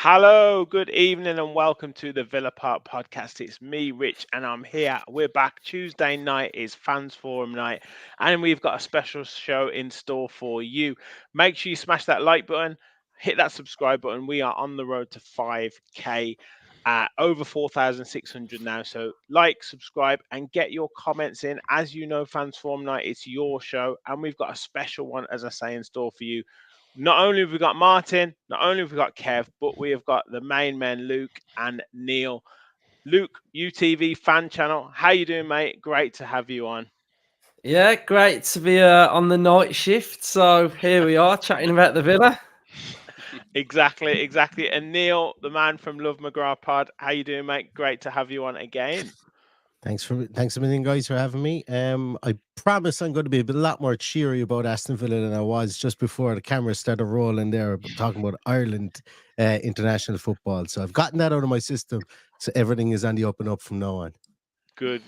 Hello, good evening, and welcome to the Villa Park podcast. It's me, Rich, and I'm here. We're back. Tuesday night is Fans Forum night, and we've got a special show in store for you. Make sure you smash that like button, hit that subscribe button. We are on the road to 5K, over 4,600 now. So, like, subscribe, and get your comments in. As you know, Fans Forum night, it's your show, and we've got a special one, as I say, in store for you. Not only have we got Martin, not only have we got Kev, but we have got the main men, Luke and Neil. Luke, UTV fan channel. How you doing, mate? Great to have you on. Yeah, great to be on the night shift. So here we are chatting about the Villa. Exactly. And Neil, the man from Love McGrath Pod. How you doing, mate? Great to have you on again. Thanks a million, guys, for having me. I promise I'm going to be a lot more cheery about Aston Villa than I was just before the camera started rolling there, talking about Ireland international football. So I've gotten that out of my system, so everything is on the up and up from now on. Good.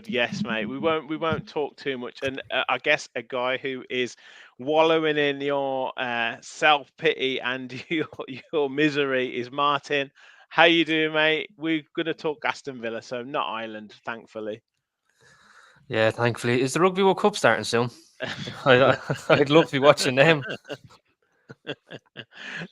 Yes, mate. We won't talk too much. And I guess a guy who is wallowing in your self pity and your misery is Martin. How you doing, mate? We're gonna talk Aston Villa, so not Ireland, thankfully. Yeah, thankfully. Is the Rugby World Cup starting soon? I'd love to be watching them.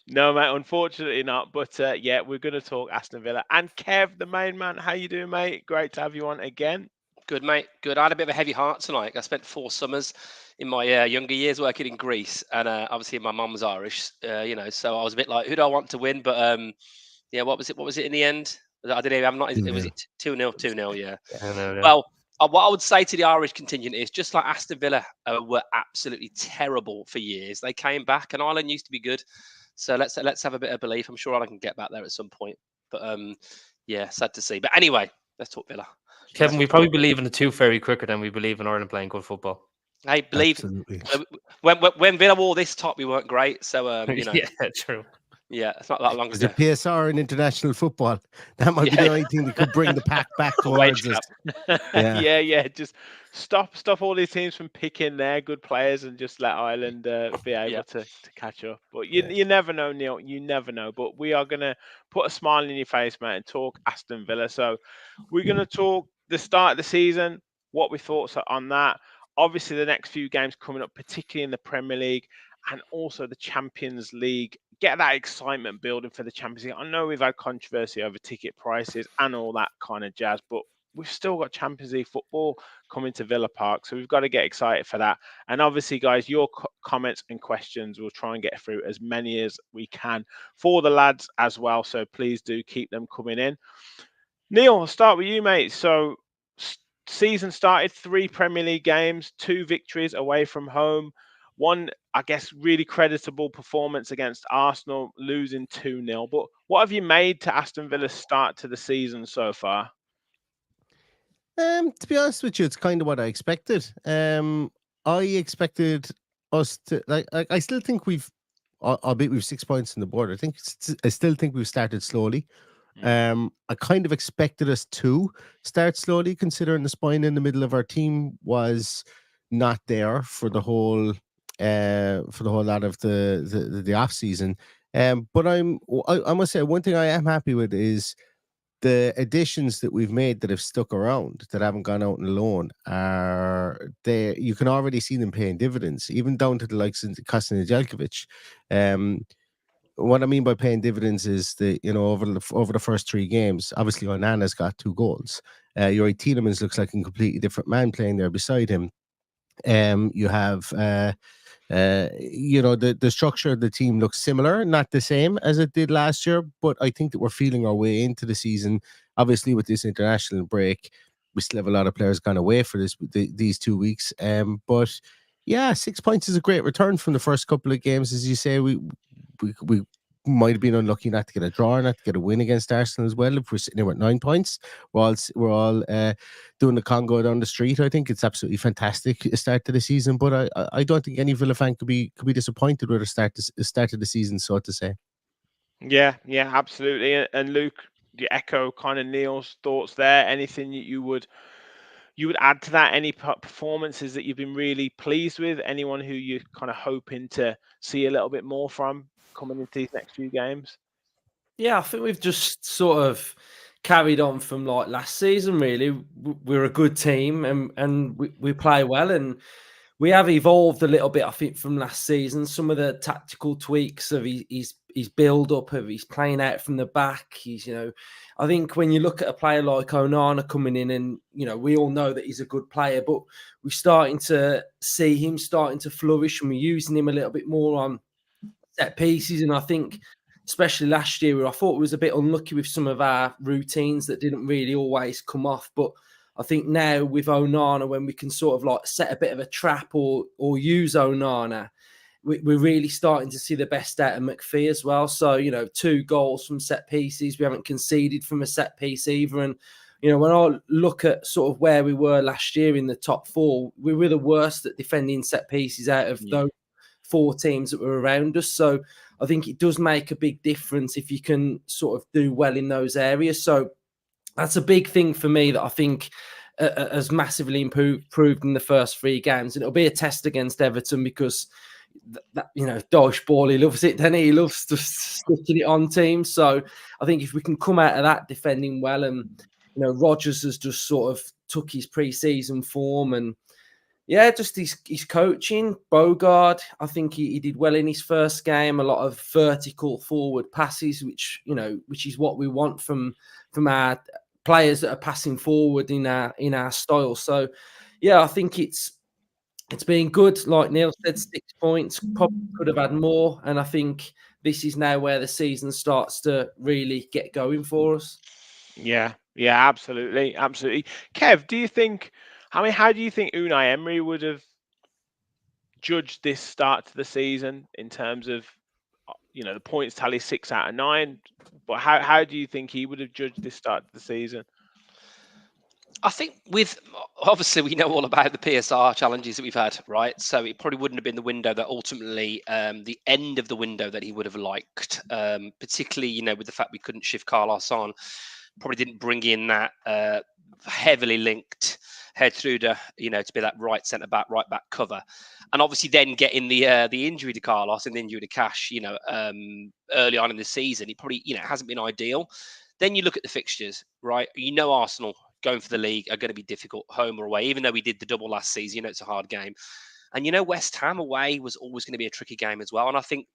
No, mate. Unfortunately, not. But yeah, we're gonna talk Aston Villa and Kev, the main man. How you doing, mate? Great to have you on again. Good, mate. Good. I had a bit of a heavy heart tonight. I spent 4 summers in my younger years working in Greece, and obviously my mum was Irish. So I was a bit like, who do I want to win? But yeah, what was it? What was it in the end? I don't know. I'm not. Was it 2-0? 2-0. Yeah. I know, yeah. Well, what I would say to the Irish contingent is just like Aston Villa were absolutely terrible for years. They came back, and Ireland used to be good. So let's have a bit of belief. I'm sure Ireland can get back there at some point. But yeah, sad to see. But anyway, let's talk Villa. Kevin, we probably believe in the tooth fairy quicker than we believe in Ireland playing good football. I believe Absolutely. when Villa wore this top, we weren't great. So Yeah, true. yeah, it's not that long Is the ago. PSR in international football? That might be the only thing that could bring the pack back Wage towards us. gap. Yeah. Yeah. Just stop all these teams from picking their good players and just let Ireland be able Yeah. to catch up. But you never know, Neil. You never know. But we are gonna put a smile in your face, mate, and talk Aston Villa. So we're gonna talk the start of the season, what we thoughts are on that. Obviously, the next few games coming up, particularly in the Premier League and also the Champions League. Get that excitement building for the Champions League. I know we've had controversy over ticket prices and all that kind of jazz, but we've still got Champions League football coming to Villa Park, so we've got to get excited for that. And obviously, guys, your comments and questions, we'll try and get through as many as we can for the lads as well. So please do keep them coming in. Neil, I'll start with you, mate. So season started, 3 Premier League games, 2 victories away from home. One, I guess, really creditable performance against Arsenal, losing 2-0. But what have you made to Aston Villa's start to the season so far? To be honest with you, it's kind of what I expected. I expected us to I still think albeit we've 6 points on the board. I still think we've started slowly. I kind of expected us to start slowly, considering the spine in the middle of our team was not there for the whole lot of the off season. But I must say, one thing I am happy with is the additions that we've made that have stuck around, that haven't gone out on loan, are there. You can already see them paying dividends, even down to the likes of Kostin Nedeljkovic. What I mean by paying dividends is that, over the first 3 games, obviously Onana's got 2 goals. Yuri Tielemans looks like a completely different man playing there beside him. You have the structure of the team looks similar, not the same as it did last year, but I think that we're feeling our way into the season. Obviously, with this international break, we still have a lot of players gone away for these 2 weeks. But yeah, 6 points is a great return from the first couple of games. As you say, we might have been unlucky not to get a draw, not to get a win against Arsenal as well. If we're sitting there with 9 points, we're all doing the Congo down the street. I think it's absolutely fantastic start to the season. But I don't think any Villa fan could be disappointed with the start of the season, so to say. Yeah, absolutely. And Luke, you echo kind of Neil's thoughts there. Anything that you would add to that? Any performances that you've been really pleased with? Anyone who you're kind of hoping to see a little bit more from coming into these next few games? Yeah, I think we've just sort of carried on from like last season. Really, we're a good team and we play well, and we have evolved a little bit. I think from last season, some of the tactical tweaks of his build up, of his playing out from the back. I think when you look at a player like Onana coming in, and we all know that he's a good player, but we're starting to see him starting to flourish, and we're using him a little bit more on set pieces. And I think, especially last year, where I thought we was a bit unlucky with some of our routines that didn't really always come off. But I think now with Onana, when we can sort of like set a bit of a trap or use Onana, we're really starting to see the best out of McPhee as well. So, 2 goals from set pieces. We haven't conceded from a set piece either. And, when I look at sort of where we were last year in the top 4, we were the worst at defending set pieces out of those 4 teams that were around us. So I think it does make a big difference if you can sort of do well in those areas. So that's a big thing for me that I think has massively improved in the first 3 games. And it'll be a test against Everton because Dyche Ball, he loves it, then he loves just sticking it on teams. So I think if we can come out of that defending well, and Rodgers has just sort of took his pre-season form, and just his coaching. Bogard, I think he did well in his first game. A lot of vertical forward passes, which is what we want from our players that are passing forward in our style. So, I think it's been good. Like Neil said, 6 points. Probably could have had more, and I think this is now where the season starts to really get going for us. Yeah, absolutely. Kev, do you think? How do you think Unai Emery would have judged this start to the season in terms of the points tally 6 out of 9? But how do you think he would have judged this start to the season? I think obviously we know all about the PSR challenges that we've had, right? So it probably wouldn't have been the window that ultimately, the end of the window that he would have liked, particularly, with the fact we couldn't shift Carlos on, probably didn't bring in that heavily linked head through to be that right centre back, right back cover. And obviously then getting the injury to Carlos and the injury to Cash, early on in the season, it probably, hasn't been ideal. Then you look at the fixtures, right? Arsenal going for the league are going to be difficult, home or away, even though we did the double last season. It's a hard game. And West Ham away was always going to be a tricky game as well. And I think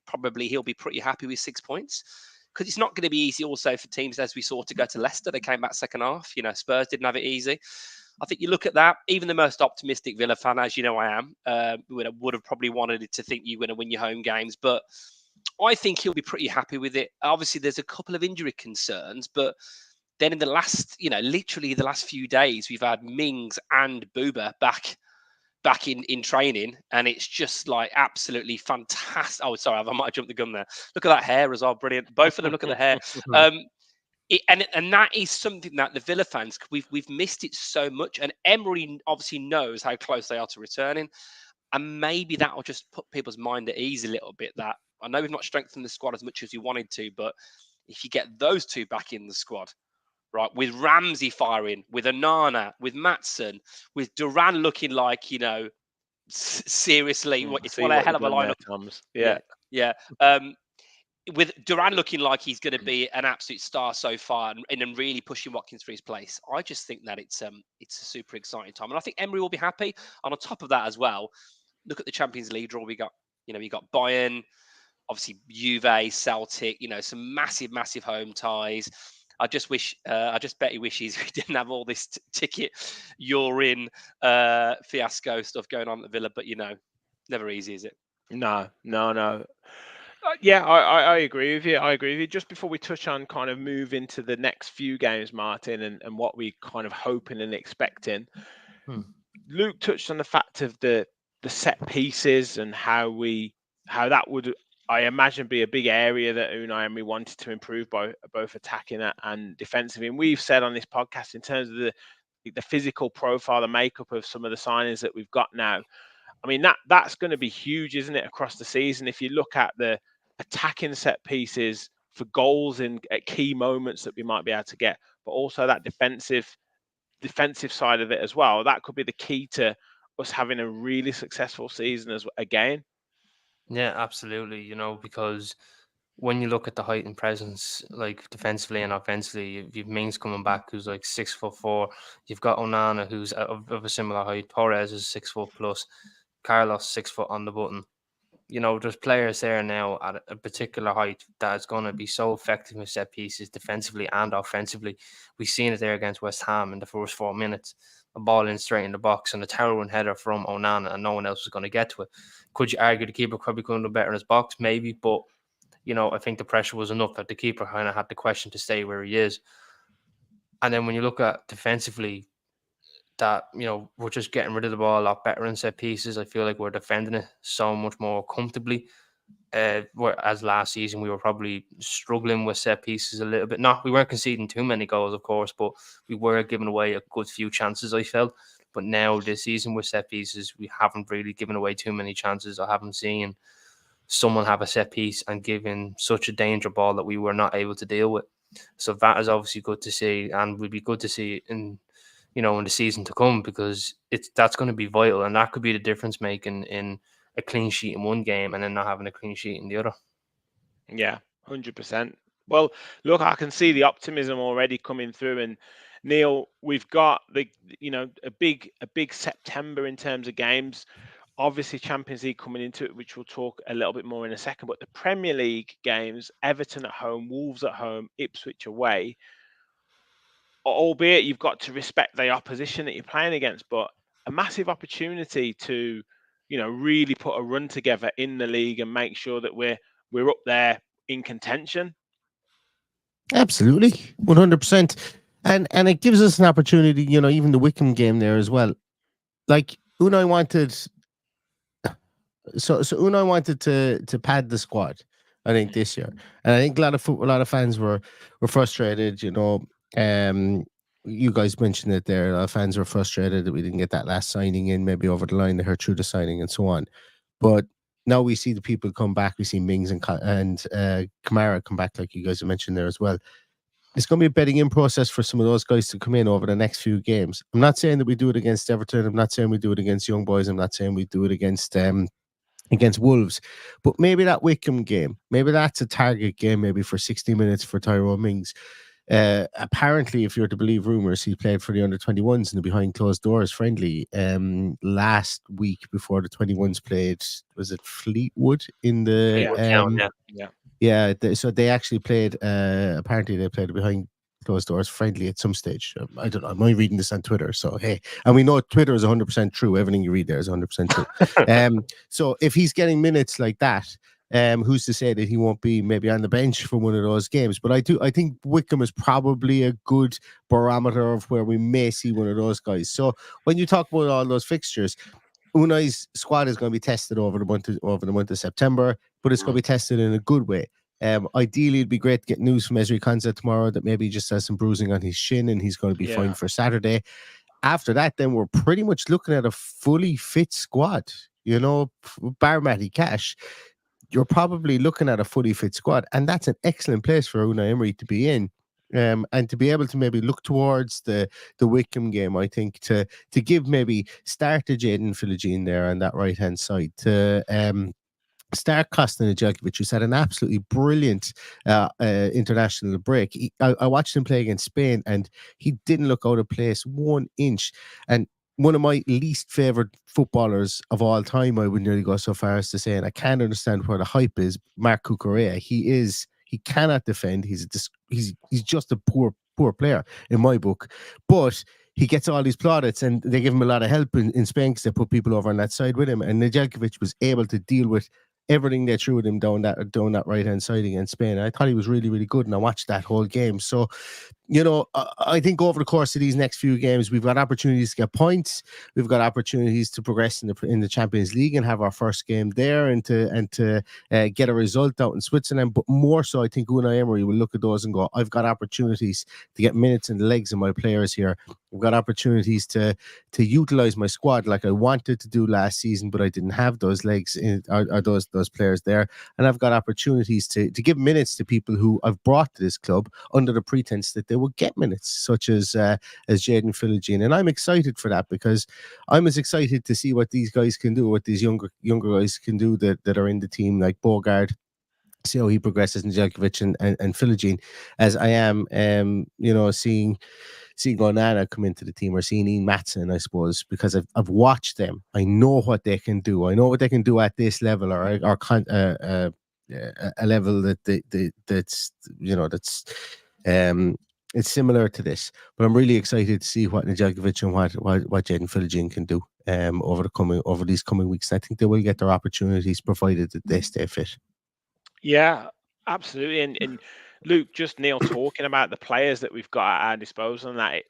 probably he'll be pretty happy with 6 points, because it's not going to be easy also for teams, as we saw, to go to Leicester. They came back second half. Spurs didn't have it easy. I think you look at that, even the most optimistic Villa fan, as I am, would have probably wanted it to think you're going to win your home games. But I think he'll be pretty happy with it. Obviously, there's a couple of injury concerns, but then in the last, literally the last few days, we've had Mings and Booba back in training, and it's just like absolutely fantastic. Oh, sorry, I might have jumped the gun there. Look at that hair as well, brilliant. Both of them, look at the hair. And that is something that the Villa fans, we've missed it so much, and Emery obviously knows how close they are to returning, and maybe that will just put people's mind at ease a little bit. That I know we've not strengthened the squad as much as we wanted to, but if you get those 2 back in the squad, right, with Ramsey firing, with Onana, with Maatsen, with Duran looking like, seriously, it's what a hell of a lineup. Yeah. With Duran looking like he's going to be an absolute star so far, and really pushing Watkins for his place, I just think that it's a super exciting time, and I think Emery will be happy. And on top of that as well, look at the Champions League draw we got. We got Bayern, obviously Juve, Celtic. Some massive home ties. I just bet he wishes we didn't have all this ticket you're in fiasco stuff going on at Villa, but never easy, is it? No. I agree with you. Just before we touch on kind of move into the next few games, Martin, and what we kind of hoping and expecting, Luke touched on the fact of the set pieces and how that would, I imagine, be a big area that Unai Emery wanted to improve by both attacking and defensively. And we've said on this podcast, in terms of the physical profile, the makeup of some of the signings that we've got now, I mean, that's going to be huge, isn't it, across the season? If you look at the attacking set pieces for goals at key moments that we might be able to get, but also that defensive side of it as well, that could be the key to us having a really successful season again. Yeah, absolutely. Because when you look at the height and presence, like defensively and offensively, you've Mings coming back, who's like 6'4". You've got Onana, who's of a similar height. Torres is 6 foot plus. Carlos 6 foot on the button. You know, there's players there now at a particular height that is going to be so effective with set pieces defensively and offensively. We've seen it there against West Ham in the first 4 minutes. A ball in straight in the box and a towering header from Onana, and no one else was going to get to it. Could you argue the keeper probably could have done better in his box? Maybe, but you know, I think the pressure was enough that the keeper kind of had the question to stay where he is. And then when you look at defensively, that, you know, we're just getting rid of the ball a lot better in set pieces. I feel like we're defending it so much more comfortably. Whereas last season we were probably struggling with set pieces a little bit. We weren't conceding too many goals, of course, but we were giving away a good few chances, I felt. But now this season with set pieces, we haven't really given away too many chances. I haven't seen someone have a set piece and give in such a danger ball that we were not able to deal with. So that is obviously good to see, and would be good to see in, you know, in the season to come, because that's going to be vital, and that could be the difference making in a clean sheet in one game and then not having a clean sheet in the other. Yeah, 100%. Well, look, I can see the optimism already coming through, and Neil, we've got a big September in terms of games. Obviously, Champions League coming into it, which we'll talk a little bit more in a second. But the Premier League games: Everton at home, Wolves at home, Ipswich away. Albeit you've got to respect the opposition that you're playing against, but a massive opportunity to, really put a run together in the league and make sure that we're up there in contention. Absolutely, 100%, and it gives us an opportunity. Even the Wickham game there as well. Like Unai wanted, so Unai wanted to pad the squad, I think, this year, and I think a lot of fans were frustrated. You guys mentioned it there. A lot of fans were frustrated that we didn't get that last signing in, maybe over the line, they heard through the signing and so on. But now we see the people come back. We see Mings and Kamara come back, like you guys have mentioned there as well. It's going to be a betting in process for some of those guys to come in over the next few games. I'm not saying that we do it against Everton. I'm not saying we do it against Young Boys. I'm not saying we do it against Wolves. But maybe that Wickham game, maybe that's a target game, maybe for 60 minutes for Tyrone Mings. Apparently, if you're to believe rumors, he played for the under-21s in the behind closed doors friendly last week before the 21s played. Was it Fleetwood in the so they actually played, apparently they played behind closed doors friendly at some stage. I don't know, am I reading this on Twitter? So hey, and we know Twitter is 100% true. Everything you read there is 100% true. So if he's getting minutes like that, who's to say that he won't be maybe on the bench for one of those games? But I think Wickham is probably a good barometer of where we may see one of those guys. So when you talk about all those fixtures, Unai's squad is going to be tested over the month of September, but it's going to be tested in a good way. Ideally, it'd be great to get news from Ezri Konsa tomorrow that maybe he just has some bruising on his shin and he's going to be fine for Saturday. After that, then we're pretty much looking at a fully fit squad. Bar Matty Cash, you're probably looking at a fully fit squad, and that's an excellent place for Unai Emery to be in. And to be able to maybe look towards the Wickham game, I think to give maybe start to Jaden Philogene there on that right hand side, to start Kostan Nedeljkovic, who's had an absolutely brilliant international break. I watched him play against Spain, and he didn't look out of place 1 inch. And one of my least favorite footballers of all time, I would nearly go so far as to say, and I can't understand where the hype is, Marc Cucurella. He cannot defend. He's just a poor player in my book. But he gets all these plaudits, and they give him a lot of help in Spain because they put people over on that side with him. And Nedeljkovic was able to deal with everything they threw at him down that right hand side against Spain. I thought he was really, really good, and I watched that whole game. So, I think over the course of these next few games, we've got opportunities to get points. We've got opportunities to progress in the Champions League and have our first game there, and to get a result out in Switzerland. But more so, I think Unai Emery will look at those and go, I've got opportunities to get minutes in the legs of my players here. I've got opportunities to utilize my squad like I wanted to do last season, but I didn't have those legs or those players there. And I've got opportunities to give minutes to people who I've brought to this club under the pretense that they will get minutes, such as Jaden Philogene. And I'm excited for that, because I'm as excited to see what these guys can do, what these younger guys can do that are in the team, like Bogard see how he progresses in Djokovic and Philogene, as I am, seeing Onana come into the team, or seeing Ian Matson, I suppose, because I've watched them. I know what they can do. I know what they can do at this level, or a level that's it's similar to this. But I'm really excited to see what Djokovic and what Jaden Philogene can do over these coming weeks. And I think they will get their opportunities, provided that they stay fit. Yeah, absolutely. And Luke, just Neil talking about the players that we've got at our disposal, and that,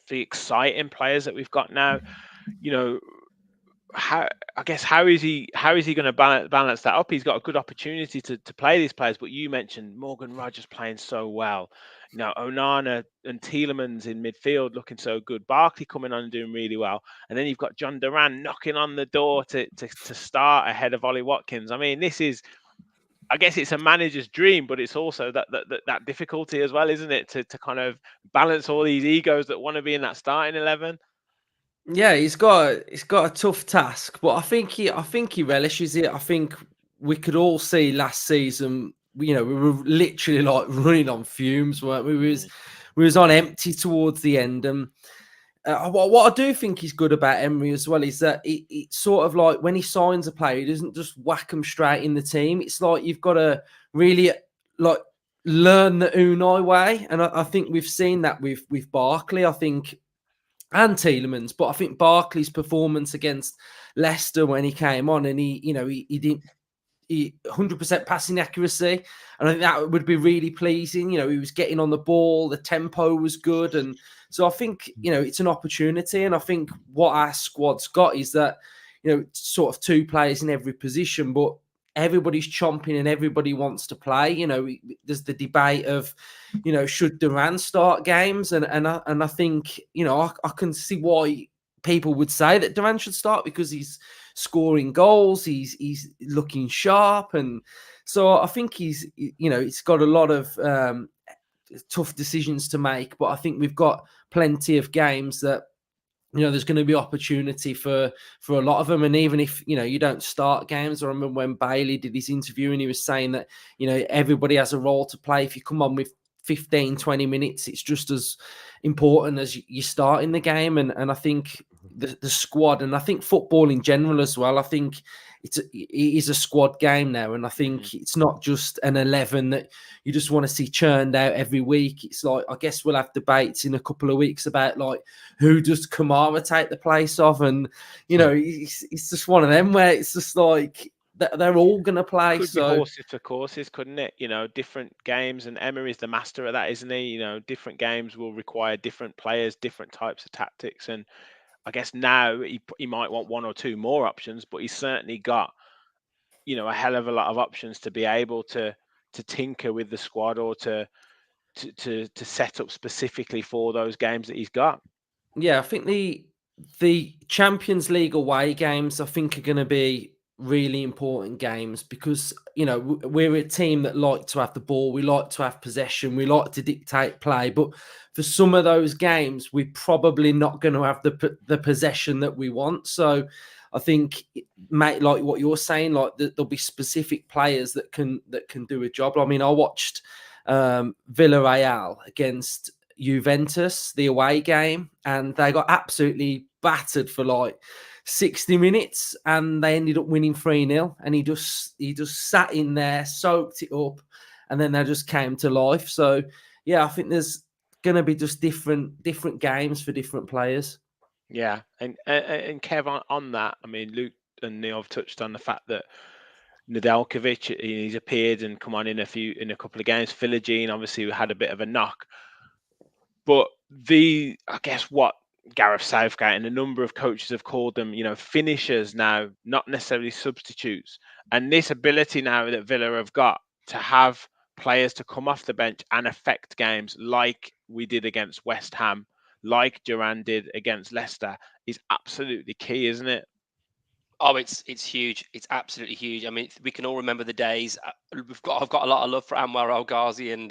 the exciting players that we've got now, how is he going to balance that up? He's got a good opportunity to play these players, but you mentioned Morgan Rogers playing so well. Onana and Tielemans in midfield looking so good. Barkley coming on and doing really well, and then you've got John Duran knocking on the door to start ahead of Ollie Watkins. I mean, this is, I guess it's a manager's dream, but it's also that difficulty as well, isn't it? To kind of balance all these egos that want to be in that starting 11. Yeah, he's got a tough task, but I think he relishes it. I think we could all see last season, we were literally like running on fumes, weren't we? We was on empty towards the end, and what I do think is good about Emery as well is that it's sort of like when he signs a player, he doesn't just whack them straight in the team. It's like you've got to really like learn the Unai way, and I think we've seen that with Barkley. I think. And Tielemans, but I think Barkley's performance against Leicester when he came on, and he didn't 100% passing accuracy, and I think that would be really pleasing. He was getting on the ball, the tempo was good, and so I think it's an opportunity. And I think what our squad's got is that sort of two players in every position, but everybody's chomping and everybody wants to play. There's the debate of should Duran start games, and I think I can see why people would say that Duran should start, because he's scoring goals, he's looking sharp, and so I think he's got a lot of tough decisions to make, but I think we've got plenty of games that there's going to be opportunity for a lot of them. And even if you don't start games, I remember when Bailey did his interview and he was saying that everybody has a role to play. If you come on with 15, 20 minutes, it's just as important as you start in the game. And I think the squad, and I think football in general as well, I think it is a squad game now. And I think it's not just an 11 that you just want to see churned out every week. It's like, I guess we'll have debates in a couple of weeks about like who does Kamara take the place of, and it's just one of them where it's just like they're all going to play. Could be horses for courses, couldn't it? Different games, and Emery's the master of that, isn't he? Different games will require different players, different types of tactics, and I guess now he might want one or two more options, but he's certainly got a hell of a lot of options to be able to tinker with the squad, or to set up specifically for those games that he's got. Yeah, I think the Champions League away games, I think, are going to be really important games, because we're a team that like to have the ball, we like to have possession, we like to dictate play, but for some of those games we're probably not going to have the possession that we want. So I think, mate, like what you're saying, like there'll be specific players that can do a job. I mean, I watched Villarreal against Juventus, the away game, and they got absolutely battered for like 60 minutes, and they ended up winning 3-0. And he just sat in there, soaked it up, and then they just came to life. So yeah, I think there's going to be just different games for different players. Yeah, and Kev, on that, I mean, Luke and Neil have touched on the fact that Nedeljkovic, he's appeared and come on in a couple of games. Philogene obviously had a bit of a knock, but I guess what Gareth Southgate and a number of coaches have called them, finishers now, not necessarily substitutes. And this ability now that Villa have got to have players to come off the bench and affect games, like we did against West Ham, like Duran did against Leicester, is absolutely key, isn't it? Oh, it's huge. It's absolutely huge. I mean, we can all remember the days. I've got a lot of love for Anwar El Ghazi and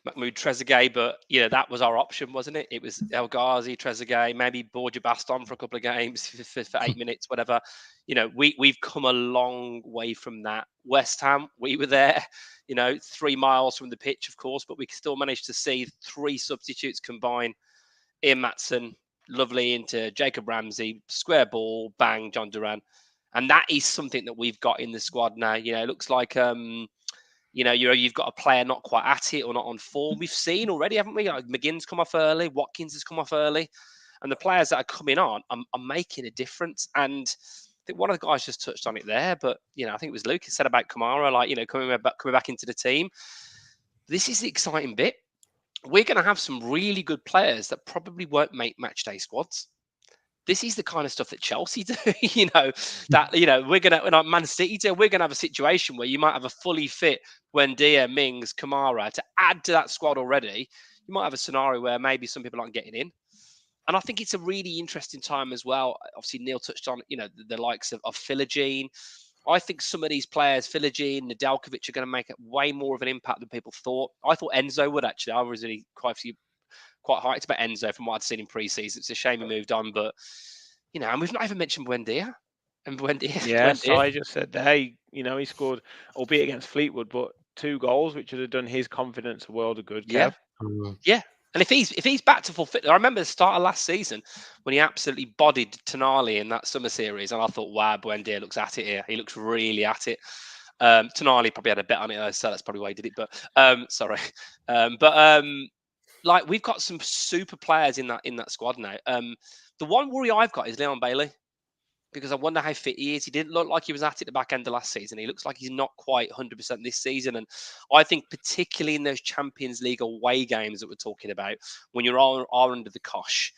Mahmoud Trezeguet, but that was our option, wasn't it? It was El Ghazi, Trezeguet, maybe Borja Baston for a couple of games for 8 minutes, whatever. We've come a long way from that. West Ham, we were there, 3 miles from the pitch, of course, but we still managed to see 3 substitutes combine. Ian Matson, lovely, into Jacob Ramsey, square ball, bang, John Duran. And that is something that we've got in the squad now. It looks like you've got a player not quite at it or not on form. We've seen already, haven't we? Like McGinn's come off early, Watkins has come off early, and the players that are coming on are making a difference. And I think one of the guys just touched on it there, but I think it was Lucas said about Kamara, coming back into the team. This is the exciting bit. We're going to have some really good players that probably won't make match day squads. This is the kind of stuff that Chelsea do, we're going to, Man City do, we're going to have a situation where you might have a fully fit Buendia, Mings, Kamara to add to that squad already. You might have a scenario where maybe some people aren't getting in. And I think it's a really interesting time as well. Obviously, Neil touched on, the likes of Philogene. I think some of these players, Philogene, Nedeljkovic, are going to make way more of an impact than people thought. I thought Enzo would, actually. I was really quite hyped about Enzo from what I'd seen in pre-season. It's a shame he moved on, but and we've not even mentioned Buendia. And Buendia, yes, I just said there. He scored, albeit against Fleetwood, but 2 goals, which would have done his confidence a world of good. Kev. Yeah. And if he's back to full fit, I remember the start of last season when he absolutely bodied Tonali in that summer series, and I thought, wow, Buendia looks at it here. He looks really at it. Tonali probably had a bet on it, so that's probably why he did it. But sorry, like we've got some super players in that squad now. The one worry I've got is Leon Bailey, because I wonder how fit he is. He didn't look like he was at it the back end of last season. He looks like he's not quite 100% this season. And I think particularly in those Champions League away games that we're talking about, when you're all under the cosh,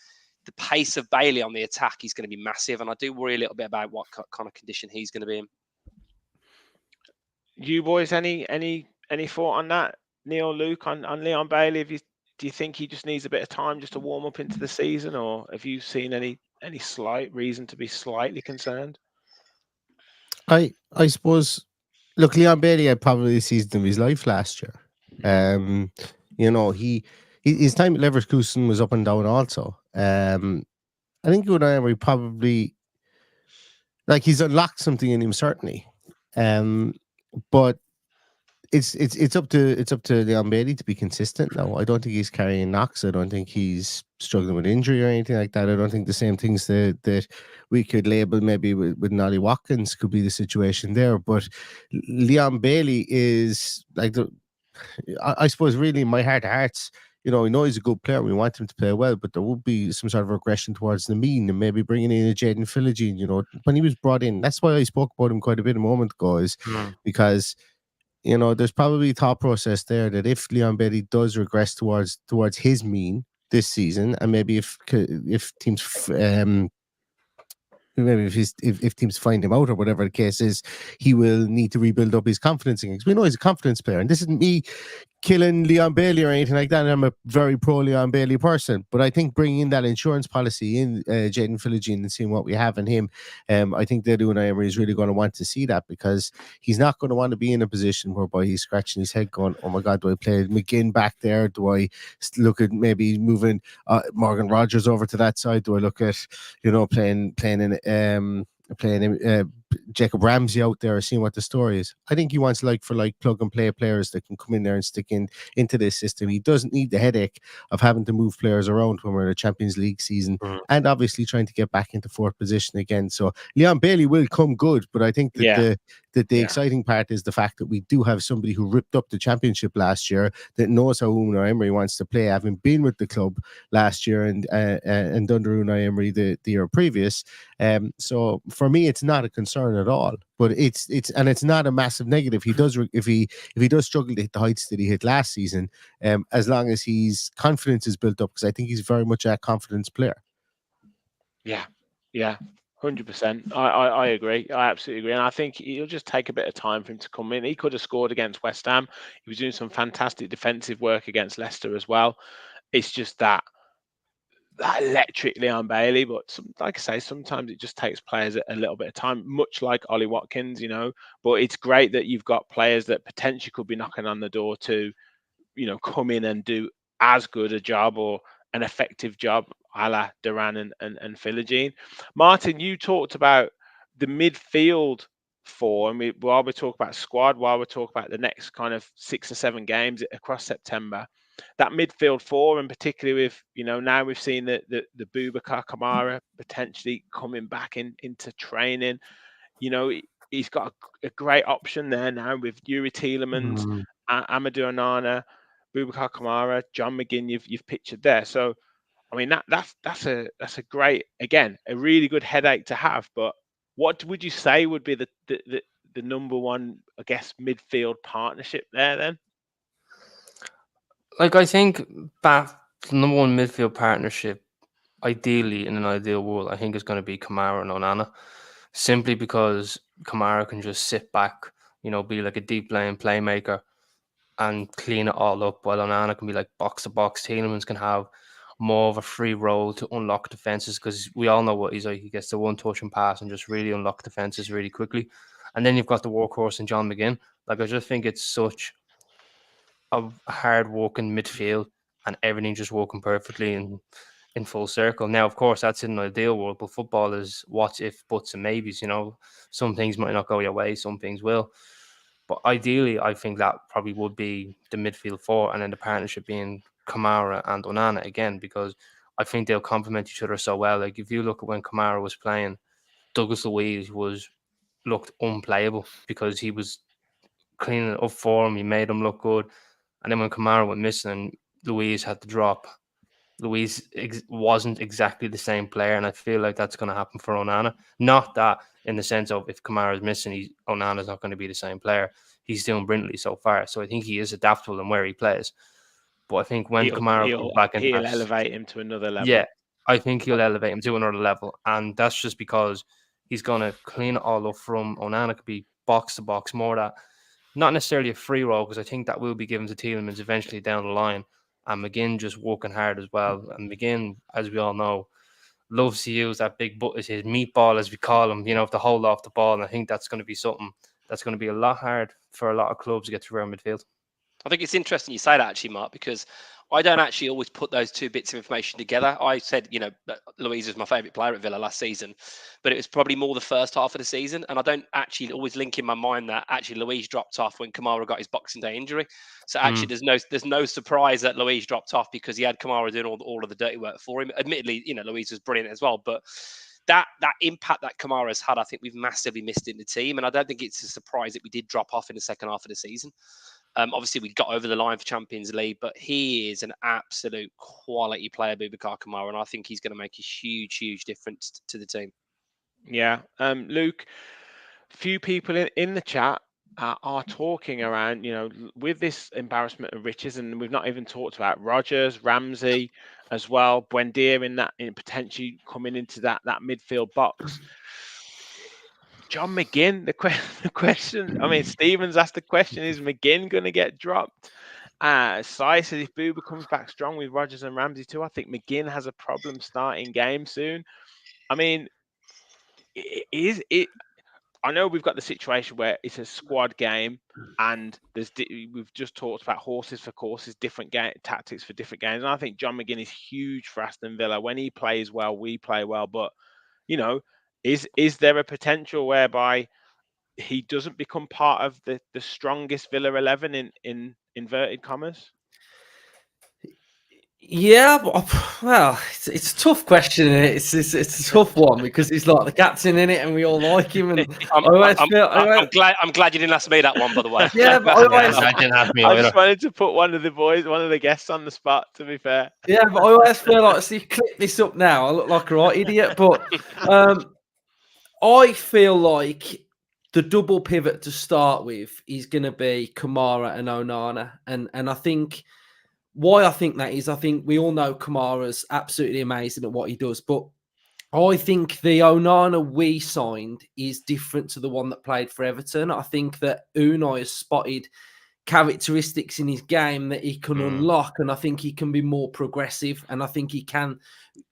the pace of Bailey on the attack is going to be massive. And I do worry a little bit about what kind of condition he's going to be in. You boys, any thought on that? Neil, Luke, on Leon Bailey? Do you think he just needs a bit of time just to warm up into the season, or have you seen any slight reason to be slightly concerned? I suppose, look, Leon Bailey had probably the season of his life last year. His time at Leverkusen was up and down also. I think Unai probably, like, he's unlocked something in him, certainly. But it's up to Leon Bailey to be consistent now. I don't think he's carrying knocks. I don't think he's struggling with injury or anything like that. I don't think the same things that we could label maybe with Nolly Watkins could be the situation there. But Leon Bailey is like I suppose really in my heart of hearts, we know he's a good player. We want him to play well, but there would be some sort of regression towards the mean, and maybe bringing in a Jaden Philogene. When he was brought in, that's why I spoke about him quite a bit a moment ago, because there's probably a thought process there that if Leon Bailey does regress towards his mean this season, and maybe if teams maybe if teams find him out or whatever the case is, he will need to rebuild up his confidence again. Because we know he's a confidence player, and this isn't me killing Leon Bailey or anything like that. And I'm a very pro Leon Bailey person, but I think bringing in that insurance policy in Jaden Philogene and seeing what we have in him, I think that Unai Emery is really going to want to see that, because he's not going to want to be in a position whereby he's scratching his head going, oh my God, do I play McGinn back there? Do I look at maybe moving Morgan Rogers over to that side? Do I look at playing Jacob Ramsey out there, seeing what the story is? I think he wants for plug and play players that can come in there and stick into this system. He doesn't need the headache of having to move players around when we're in a Champions League season, and obviously trying to get back into fourth position again. So Leon Bailey will come good, but I think that the exciting part is the fact that we do have somebody who ripped up the championship last year, that knows how Unai Emery wants to play, having been with the club last year and under Unai Emery the year previous. So for me, it's not a concern at all, but it's not a massive negative. He does if he does struggle to hit the heights that he hit last season, as long as his confidence is built up, because I think he's very much a confidence player. Yeah, 100%. I agree. I absolutely agree. And I think it'll just take a bit of time for him to come in. He could have scored against West Ham. He was doing some fantastic defensive work against Leicester as well. It's just that electric Leon Bailey. But like I say, sometimes it just takes players a little bit of time, much like Ollie Watkins, But it's great that you've got players that potentially could be knocking on the door to come in and do as good a job or an effective job, a la Duran and Philogene. Martin, you talked about the midfield four, and while we talk about squad, while we talk about the next kind of 6 or 7 games across September, that midfield four, and particularly with now we've seen the Boubacar Kamara potentially coming back into training. He's got a great option there now with Yuri Tielemans, Amadou Onana, Boubacar Kamara, John McGinn. You've pictured there. So I mean that's a great, again, a really good headache to have. But what would you say would be the number one, I guess, midfield partnership there then? Like, I think the number one midfield partnership, ideally in an ideal world, I think is going to be Kamara and Onana, simply because Kamara can just sit back, be like a deep lane playmaker and clean it all up, while Onana can be like box to box. Tielemans can have more of a free role to unlock defenses, because we all know what he's like. He gets the one touch and pass and just really unlock defenses really quickly. And then you've got the workhorse and John McGinn. Like, I just think it's such a hard working midfield, and everything just working perfectly in full circle. Now, of course, that's in an ideal world, but football is what if, buts, and maybes. Some things might not go your way, some things will. But ideally, I think that probably would be the midfield four, and then the partnership being Kamara and Onana again, because I think they'll complement each other so well. Like, if you look at when Kamara was playing, Douglas Luiz looked unplayable because he was cleaning it up for him. He made him look good. And then when Kamara went missing and Luiz had to drop, Luiz wasn't exactly the same player, and I feel like that's going to happen for Onana. Not that in the sense of if Kamara is missing, Onana's not going to be the same player. He's doing brilliantly so far, so I think he is adaptable in where he plays. But I think when Kamara comes back in, he'll elevate him to another level. Yeah, I think he'll elevate him to another level, and that's just because he's going to clean it all up from Onana. Could be box to box, more that not necessarily a free role, because I think that will be given to Tielemans eventually down the line. And McGinn just working hard as well. And McGinn, as we all know, loves to use that big butt as his meatball, as we call him, to hold off the ball. And I think that's going to be something that's going to be a lot hard for a lot of clubs to get through our midfield. I think it's interesting you say that, actually, Mark, because I don't actually always put those two bits of information together. I said, Luiz was my favourite player at Villa last season, but it was probably more the first half of the season. And I don't actually always link in my mind that actually Luiz dropped off when Kamara got his Boxing Day injury. So actually there's no surprise that Luiz dropped off, because he had Kamara doing all of the dirty work for him. Admittedly, Luiz was brilliant as well, but that impact that Kamara's had, I think we've massively missed in the team. And I don't think it's a surprise that we did drop off in the second half of the season. Obviously, we got over the line for Champions League, but he is an absolute quality player, Boubacar Kamara, and I think he's going to make a huge, huge difference to the team. Yeah. Luke, few people in the chat are talking around, with this embarrassment of riches, and we've not even talked about Rodgers, Ramsey as well, Buendia in potentially coming into that midfield box. John McGinn, the question, I mean, Stevens asked the question, is McGinn going to get dropped? Sai said if Booba comes back strong with Rodgers and Ramsey too, I think McGinn has a problem starting game soon. I mean, I know we've got the situation where it's a squad game, and we've just talked about horses for courses, different tactics for different games. And I think John McGinn is huge for Aston Villa. When he plays well, we play well. But, is there a potential whereby he doesn't become part of the strongest Villa 11 in inverted commas? Yeah, well, it's a tough question. It's a tough one, because he's like the captain in it, and we all like him. And I'm glad you didn't ask me that one, by the way. Yeah, but I didn't ask me I either. just wanted to put one of the guests on the spot, to be fair. Yeah, but I always feel like, see, clip this up now. I look like a right idiot, but I feel like the double pivot to start with is going to be Kamara and Onana, and I think. Why I think that is, I think we all know Kamara's absolutely amazing at what he does, but I think the Onana we signed is different to the one that played for Everton. I think that Unai has spotted characteristics in his game that he can unlock, and I think he can be more progressive, and I think he can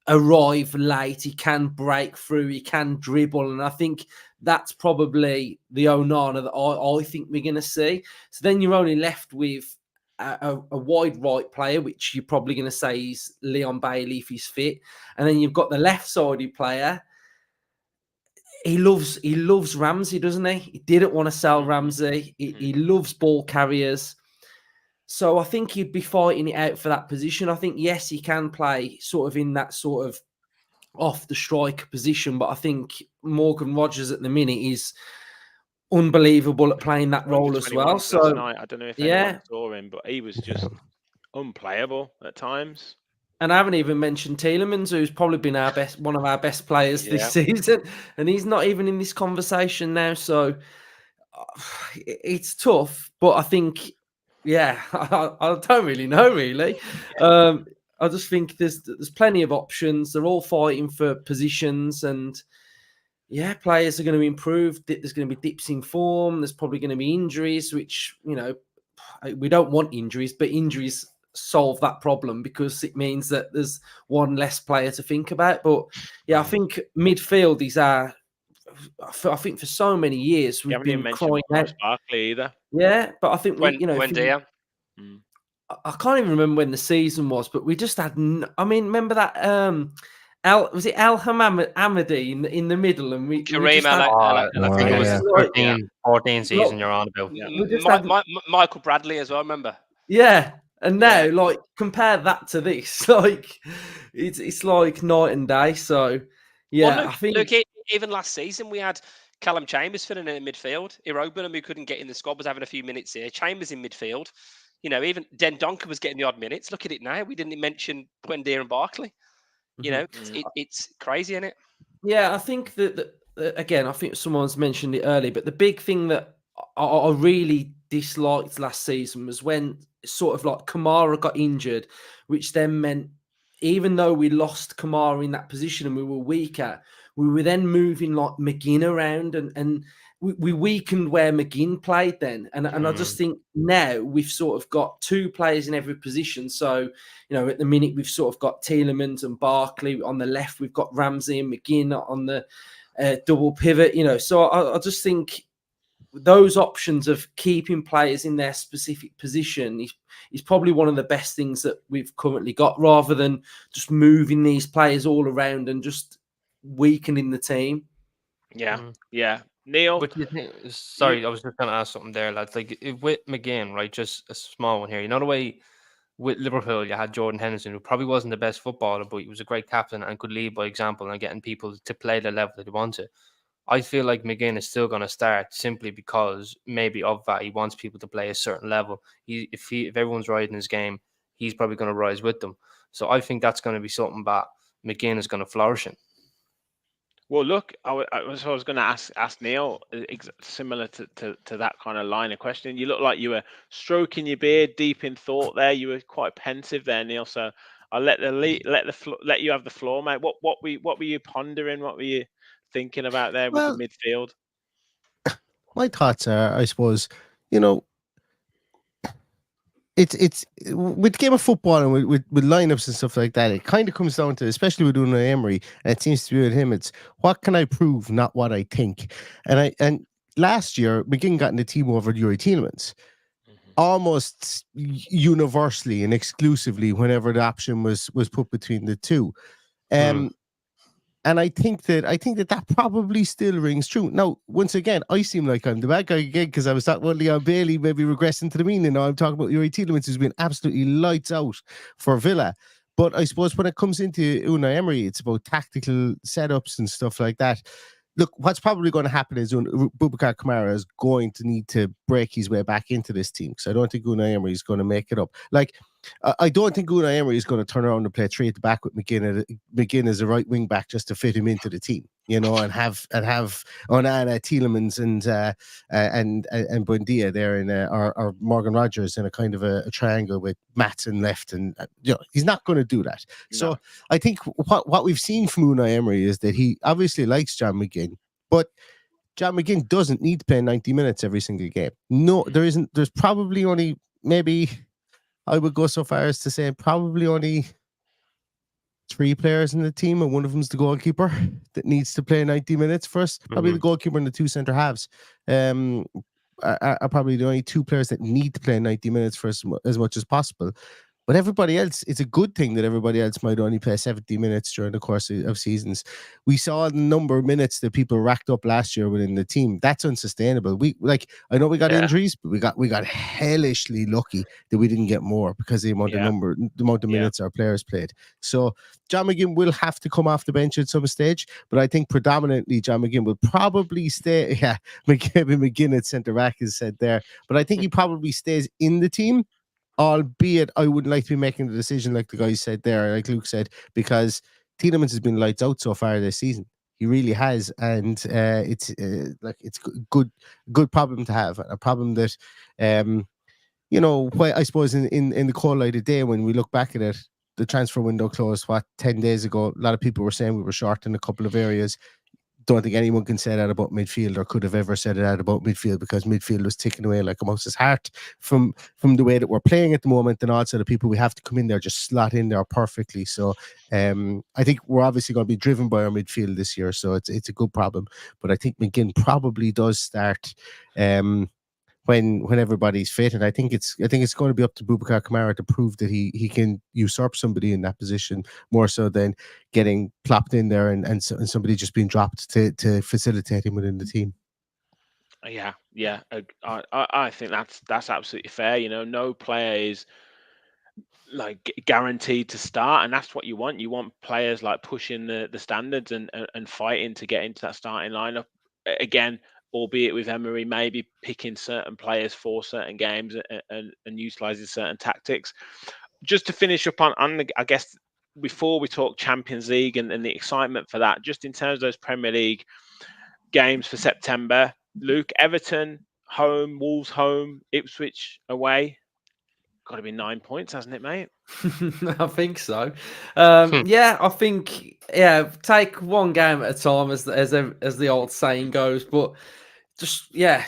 arrive late, he can break through, he can dribble, and I think that's probably the Onana that I think we're going to see. So then you're only left with a wide right player, which you're probably going to say is Leon Bailey if he's fit, and then you've got the left-sided player. He loves Ramsey, doesn't he? He didn't want to sell Ramsey. He loves ball carriers. So I think he'd be fighting it out for that position. I think, yes, he can play sort of in that sort of off the striker position, but I think Morgan Rogers at the minute is unbelievable at playing that role as well. So last night, I don't know if anyone saw him, but he was just unplayable at times. And I haven't even mentioned Tielemans, who's probably been one of our best players this season, and he's not even in this conversation now. So it's tough, but I think, I don't really know, really. I just think there's plenty of options. They're all fighting for positions, and players are going to improve. There's going to be dips in form. There's probably going to be injuries, which, we don't want injuries, but injuries solve that problem because it means that there's one less player to think about. But I think midfield is I think for so many years we've been crying out. Barkley either. Yeah, but I think I can't even remember when the season was, but we just had. Remember that was it El Hamadi in the middle, and we Kareem I think it was 14 season you're on about. Michael Bradley as well. Remember? Yeah, and now compare that to this, it's like night and day. So I think even last season we had Callum Chambers filling in midfield. Irobanham, who couldn't get in the squad, was having a few minutes here. Chambers in midfield. Even Den Donker was getting the odd minutes. Look at it now. We didn't mention Buendia and Barkley. It's crazy, isn't it? Yeah, I think that again, I think someone's mentioned it earlier, but the big thing that I really disliked last season was when sort of like Kamara got injured, which then meant even though we lost Kamara in that position and we were weaker, we were then moving like McGinn around and we weakened where McGinn played then. And I just think now we've sort of got two players in every position. So, at the minute we've sort of got Tielemans and Barkley on the left. We've got Ramsey and McGinn on the double pivot, So I just think those options of keeping players in their specific position is probably one of the best things that we've currently got, rather than just moving these players all around and just weakening the team. Yeah. Neil? But sorry, I was just going to ask something there, lads. Like with McGinn, right? Just a small one here. The way with Liverpool, you had Jordan Henderson, who probably wasn't the best footballer, but he was a great captain and could lead by example and getting people to play the level that they wanted. I feel like McGinn is still going to start simply because maybe of that he wants people to play a certain level. If everyone's riding his game, he's probably going to rise with them. So I think that's going to be something that McGinn is going to flourish in. Well, look, I was going to ask Neil, similar to that kind of line of question. You look like you were stroking your beard, deep in thought there. You were quite pensive there, Neil. So I'll let you have the floor, mate. What were you pondering? What were you thinking about there with the midfield? My thoughts are, I suppose, it's with game of football and with lineups and stuff like that, it kind of comes down to, especially with Unai Emery, and it seems to be with him, it's what can I prove, not what I think. And last year, McGinn got in the team over Yuri Tielemans almost universally and exclusively whenever the option was put between the two. And I think that probably still rings true. Now, once again, I seem like I'm the bad guy again because I was talking about Leon Bailey maybe regressing to the mean, and now I'm talking about Yuri Tielemans, who's been absolutely lights out for Villa. But I suppose when it comes into Unai Emery, it's about tactical setups and stuff like that. Look, what's probably going to happen is Boubacar Kamara is going to need to break his way back into this team, because I don't think Unai Emery is going to make it up. Like, I don't think Unai Emery is going to turn around and play 3 at the back with McGinn as a right wing back just to fit him into the team, and have Onana, Tielemans, and Buendia there in or Morgan Rogers in a kind of a triangle with Matson left, and he's not going to do that. No. So I think what we've seen from Unai Emery is that he obviously likes John McGinn, but John McGinn doesn't need to play 90 minutes every single game. No, there isn't. There's probably only maybe. I would go so far as to say probably only 3 players in the team, and one of them's the goalkeeper that needs to play 90 minutes first. Probably the goalkeeper and the 2 centre halves. are probably the only two players that need to play 90 minutes for as much as possible. But everybody else, it's a good thing that everybody else might only play 70 minutes during the course of seasons. We saw the number of minutes that people racked up last year within the team. That's unsustainable. I know we got injuries, but we got hellishly lucky that we didn't get more because the amount of minutes our players played. So John McGinn will have to come off the bench at some stage, but I think predominantly John McGinn will probably stay. Yeah, McGinn at centre back is said there, but I think he probably stays in the team. Albeit, I wouldn't like to be making the decision like the guy said there, like Luke said, because Tielemans has been lights out so far this season. He really has, and it's good problem to have, a problem that, I suppose in the cold light of day when we look back at it, the transfer window closed 10 days ago. A lot of people were saying we were short in a couple of areas. Don't think anyone can say that about midfield, or could have ever said that about midfield, because midfield was ticking away like a mouse's heart from the way that we're playing at the moment, and also the people we have to come in there just slot in there perfectly. So I think we're obviously going to be driven by our midfield this year, so it's a good problem. But I think McGinn probably does start when everybody's fit, and I think it's going to be up to Boubacar Kamara to prove that he can usurp somebody in that position more so than getting plopped in there and somebody just being dropped to facilitate him within the team. Yeah. I think that's absolutely fair. No player is like guaranteed to start, and that's what you want. You want players like pushing the standards and fighting to get into that starting lineup again. Albeit with Emery maybe picking certain players for certain games and utilizing certain tactics. Just to finish up on I guess before we talk Champions League and the excitement for that, just in terms of those Premier League games for September, Luke, Everton home, Wolves home, Ipswich away. Got to be 9 points, hasn't it, mate? I think so. Yeah, I think take one game at a time, as the old saying goes. But just there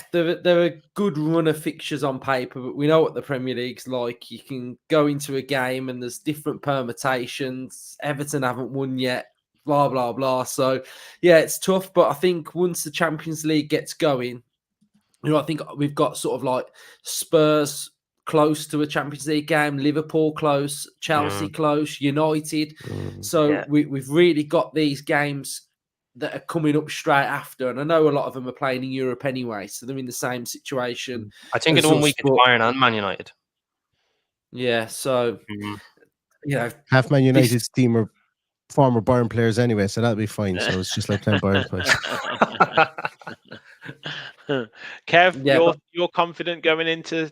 are good run of fixtures on paper, but we know what the Premier League's like. You can go into a game and there's different permutations. Everton haven't won yet, blah blah blah. So yeah, it's tough. But I think once the Champions League gets going, I think we've got sort of like Spurs close to a Champions League game, Liverpool close, Chelsea close, United. So we've really got these games that are coming up straight after. And I know a lot of them are playing in Europe anyway, so they're in the same situation. I think in 1 week it's Bayern and Man United. Yeah, so half Man United's team are former Bayern players anyway, so that'll be fine. So it's just like playing Bayern twice. Kev, you're confident going into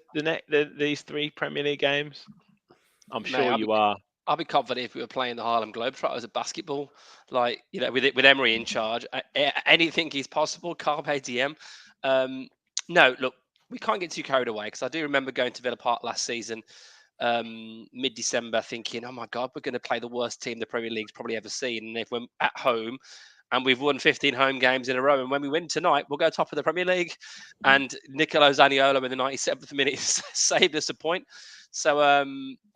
these three Premier League games? I'm sure you are. I'll be confident if we were playing the Harlem Globetrotters at basketball, with Emery in charge. Anything is possible. Carpe diem. No, look, we can't get too carried away, because I do remember going to Villa Park last season, mid-December, thinking, oh my God, we're going to play the worst team the Premier League's probably ever seen. And if we're at home, and we've won 15 home games in a row, and when we win tonight, we'll go top of the Premier League. And Nicolo Zaniolo in the 97th minute saved us a point. So,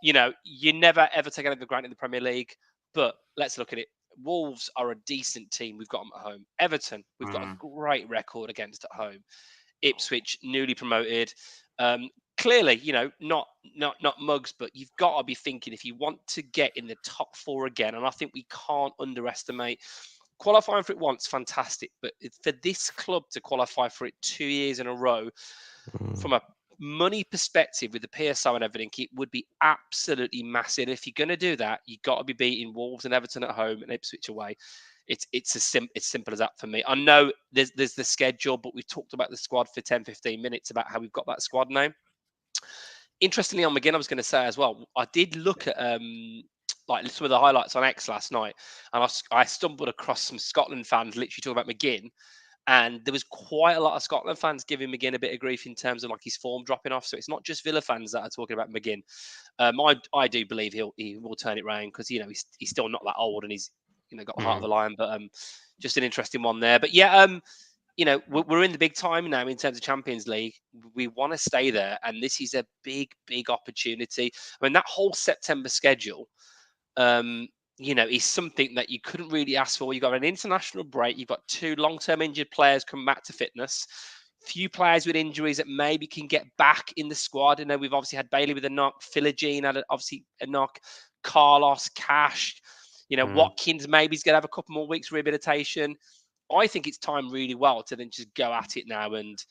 you never, ever take anything for granted in the Premier League. But let's look at it. Wolves are a decent team. We've got them at home. Everton, we've got a great record against at home. Ipswich, newly promoted. Clearly, not mugs, but you've got to be thinking, if you want to get in the top four again, and I think we can't underestimate qualifying for it once, fantastic. But for this club to qualify for it 2 years in a row, from a money perspective with the PSO and everything, it would be absolutely massive. If you're going to do that, you've got to be beating Wolves and Everton at home and Ipswich away. It's simple as that for me. I know there's the schedule, but we've talked about the squad for 10-15 minutes about how we've got that squad name. Interestingly, on McGinn, I was going to say as well, I did look at some of the highlights on X last night, and I stumbled across some Scotland fans literally talking about McGinn, and there was quite a lot of Scotland fans giving McGinn a bit of grief in terms of his form dropping off. So it's not just Villa fans that are talking about McGinn. I do believe he will turn it around, because he's still not that old, and he's got the heart of a lion. But just an interesting one there. But we're in the big time now in terms of Champions League. We want to stay there, and this is a big opportunity. I mean, that whole September schedule, is something that you couldn't really ask for. You've got an international break. You've got 2 long-term injured players come back to fitness. few players with injuries that maybe can get back in the squad. You know, we've obviously had Bailey with a knock, Philogene had obviously a knock, Carlos, Cash, you know, Watkins maybe he's going to have a couple more weeks rehabilitation. I think it's time really well to then just go at it now. And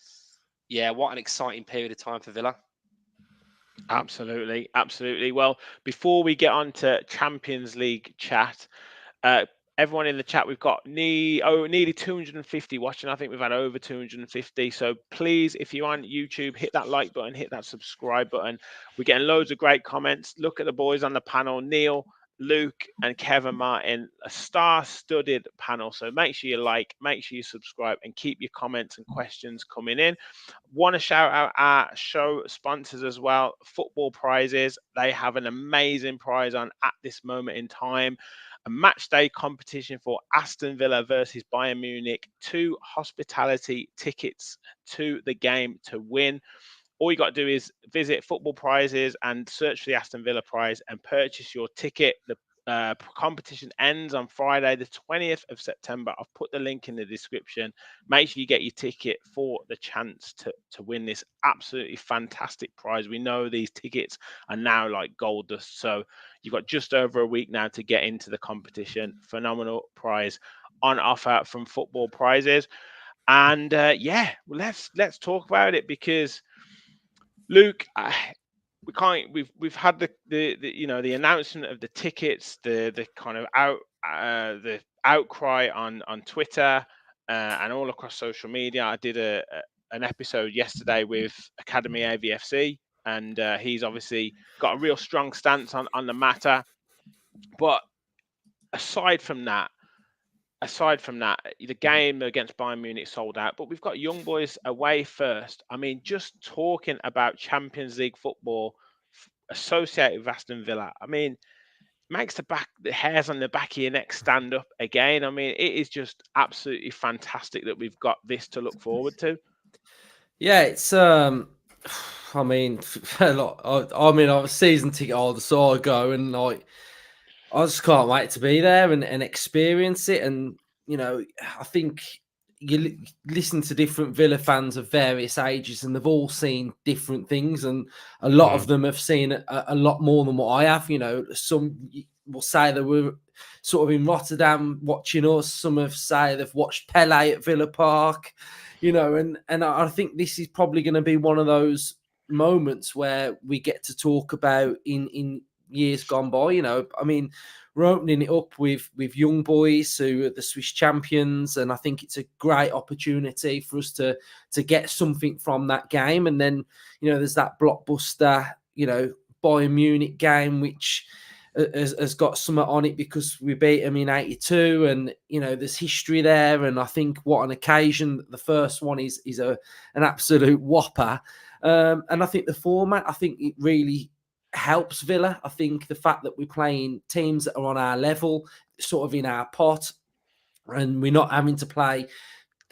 yeah, what an exciting period of time for Villa. Absolutely, absolutely. Well, before we get on to Champions League chat, everyone in the chat, we've got nearly 250 watching. I think we've had over 250. So please, if you're on YouTube, hit that like button, hit that subscribe button. We're getting loads of great comments. Look at the boys on the panel, Neil, Luke, and Kevin Martin, a star-studded panel. So make sure you like, make sure you subscribe, and keep your comments and questions coming in. Want to shout out our show sponsors as well, Football Prizes. They have an amazing prize on at this moment in time. A match day competition for Aston Villa versus Bayern Munich. 2 hospitality tickets to the game to win. All you got to do is visit Football Prizes and search for the Aston Villa prize and purchase your ticket. The competition ends on Friday, the 20th of September. I've put the link in the description. Make sure you get your ticket for the chance to win this absolutely fantastic prize. We know these tickets are now like gold dust. So you've got just over a week now to get into the competition. Phenomenal prize on offer from Football Prizes. And yeah, well, let's talk about it, because Luke, we can't. We've had the you know, the announcement of the tickets, the kind of the outcry on Twitter and all across social media. I did an episode yesterday with Academy AVFC, and he's obviously got a real strong stance on the matter. But aside from that, the game against Bayern Munich sold out, but we've got young boys away first. I mean, just talking about Champions League football associated with Aston Villa, I mean, makes the hairs on the back of your neck stand up again. I mean, it is just absolutely fantastic that we've got this to look forward to. Yeah, it's I mean, I was season ticket holder, so I go and like, I just can't wait to be there and experience it. And, you know, I think you listen to different Villa fans of various ages, and they've all seen different things. And a lot of them have seen a lot more than what I have. You know, some will say they were sort of in Rotterdam watching us. Some have say they've watched Pele at Villa Park, you know, and I think this is probably going to be one of those moments where we get to talk about in years gone by. You know, I mean, we're opening it up with young boys who are the Swiss champions, and I think it's a great opportunity for us to get something from that game. And then, you know, there's that blockbuster, you know, Bayern Munich game, which has got something on it because we beat them in '82, and, you know, there's history there. And I think what an occasion. The first one is an absolute whopper. And I think the format, I think it really helps Villa. I think the fact that we're playing teams that are on our level, sort of in our pot, and we're not having to play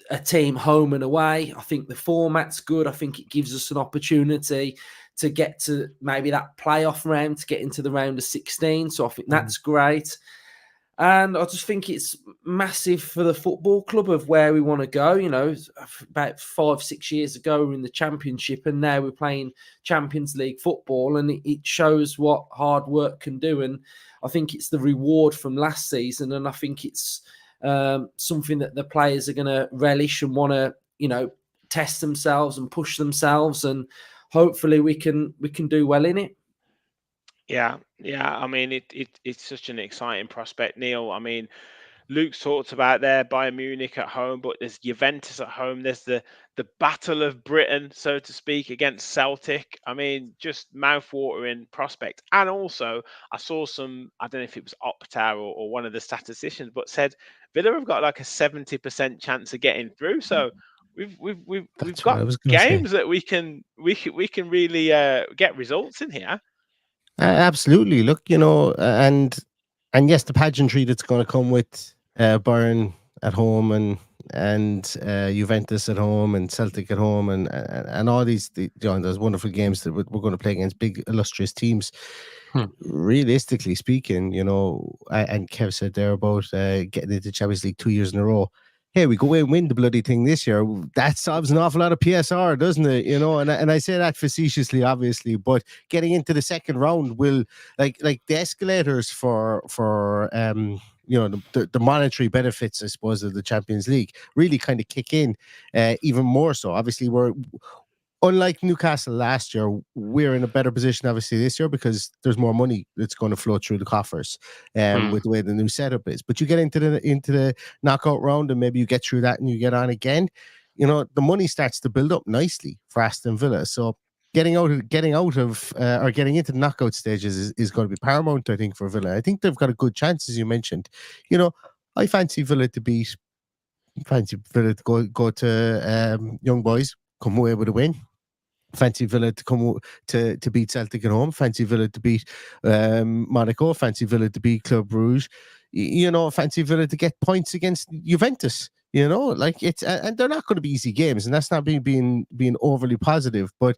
a team home and away. I think the format's good. I think it gives us an opportunity to get to maybe that playoff round, to get into the round of 16. So I think that's great. And I just think it's massive for the football club of where we want to go. You know, about 5-6 years ago, we were in the Championship, and now we're playing Champions League football, and it shows what hard work can do. And I think it's the reward from last season, and I think it's something that the players are going to relish and want to, you know, test themselves and push themselves, and hopefully we can do well in it. Yeah. I mean, it's such an exciting prospect, Neil. I mean, Luke's talked about there Bayern Munich at home, but there's Juventus at home. There's the Battle of Britain, so to speak, against Celtic. I mean, just mouth-watering prospect. And also, I saw some, I don't know if it was Opta or one of the statisticians, but said Villa have got like a 70% chance of getting through. So we've got games that we can really get results in here. Absolutely. Look, you know, and yes, the pageantry that's going to come with Bayern at home and Juventus at home and Celtic at home and all these, you know, those wonderful games that we're going to play against big illustrious teams. Realistically speaking, you know, and Kev said there about getting into Champions League 2 years in a row. hey, we go and win the bloody thing this year, that solves an awful lot of PSR, doesn't it? You know, and I say that facetiously, obviously, but getting into the second round will like the escalators for you know, the monetary benefits, I suppose, of the Champions League really kind of kick in even more so. Obviously, we're unlike Newcastle last year, we're in a better position obviously this year because there's more money that's going to flow through the coffers with the way the new setup is. But you get into the knockout round and maybe you get through that and you get on again, you know, the money starts to build up nicely for Aston Villa. So getting out of or getting into the knockout stages is going to be paramount, I think, for Villa. I think they've got a good chance, as you mentioned. You know, I fancy Villa to go to Young Boys, come away with a win. Fancy Villa to come to beat Celtic at home. Fancy Villa to beat Monaco. Fancy Villa to beat Club Brugge. You know, fancy Villa to get points against Juventus. You know, like it's and they're not going to be easy games, and that's not being overly positive. But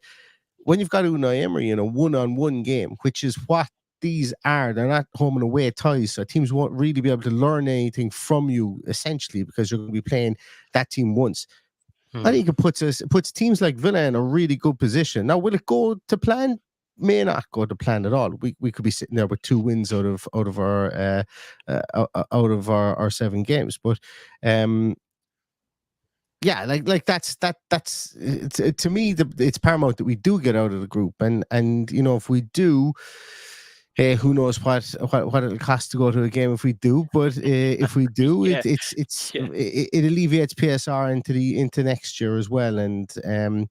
when you've got Unai Emery in a one-on-one game, which is what these are, they're not home and away ties, so teams won't really be able to learn anything from you essentially because you're going to be playing that team once. I think it puts teams like Villa in a really good position. Now, will it go to plan? May not go to plan at all. We could be sitting there with 2 wins out of our 7 games, but yeah, like that's to me it's paramount that we do get out of the group, and you know, if we do. Hey, who knows what it'll cost to go to a game if we do? But if we do, it alleviates PSR into next year as well. And a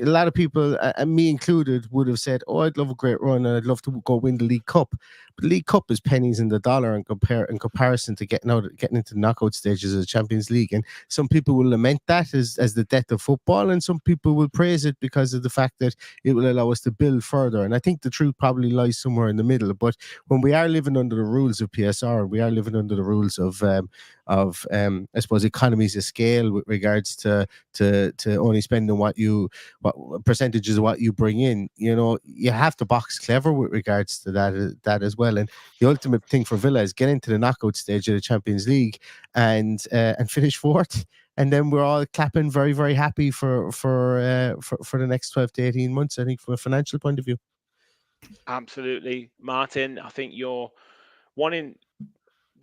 lot of people, me included, would have said, "Oh, I'd love a great run and I'd love to go win the League Cup." But the League Cup is pennies in the dollar in comparison to getting into the knockout stages of the Champions League. And some people will lament that as the death of football, and some people will praise it because of the fact that it will allow us to build further. And I think the truth probably lies somewhere in the middle. But when we are living under the rules of PSR, we are living under the rules of I suppose economies of scale with regards to only spending what percentages of what you bring in. You know, you have to box clever with regards to that as well. And the ultimate thing for Villa is get into the knockout stage of the Champions League and finish 4th. And then we're all clapping very, very happy for the next 12 to 18 months, I think, from a financial point of view. Absolutely. Martin, I think you're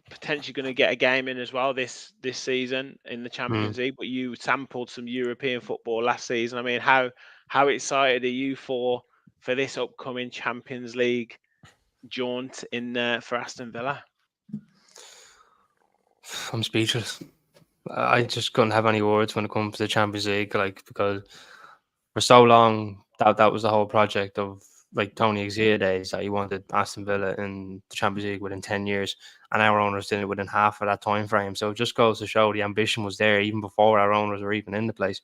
potentially going to get a game in as well this season in the Champions League, but you sampled some European football last season. I mean, how excited are you for this upcoming Champions League jaunt for Aston Villa? I'm speechless. I just couldn't have any words when it comes to the Champions League, like, because for so long that was the whole project of like Tony Exia days, that he wanted Aston Villa in the Champions League within 10 years, and our owners did it within half of that time frame. So it just goes to show the ambition was there even before our owners were even in the place.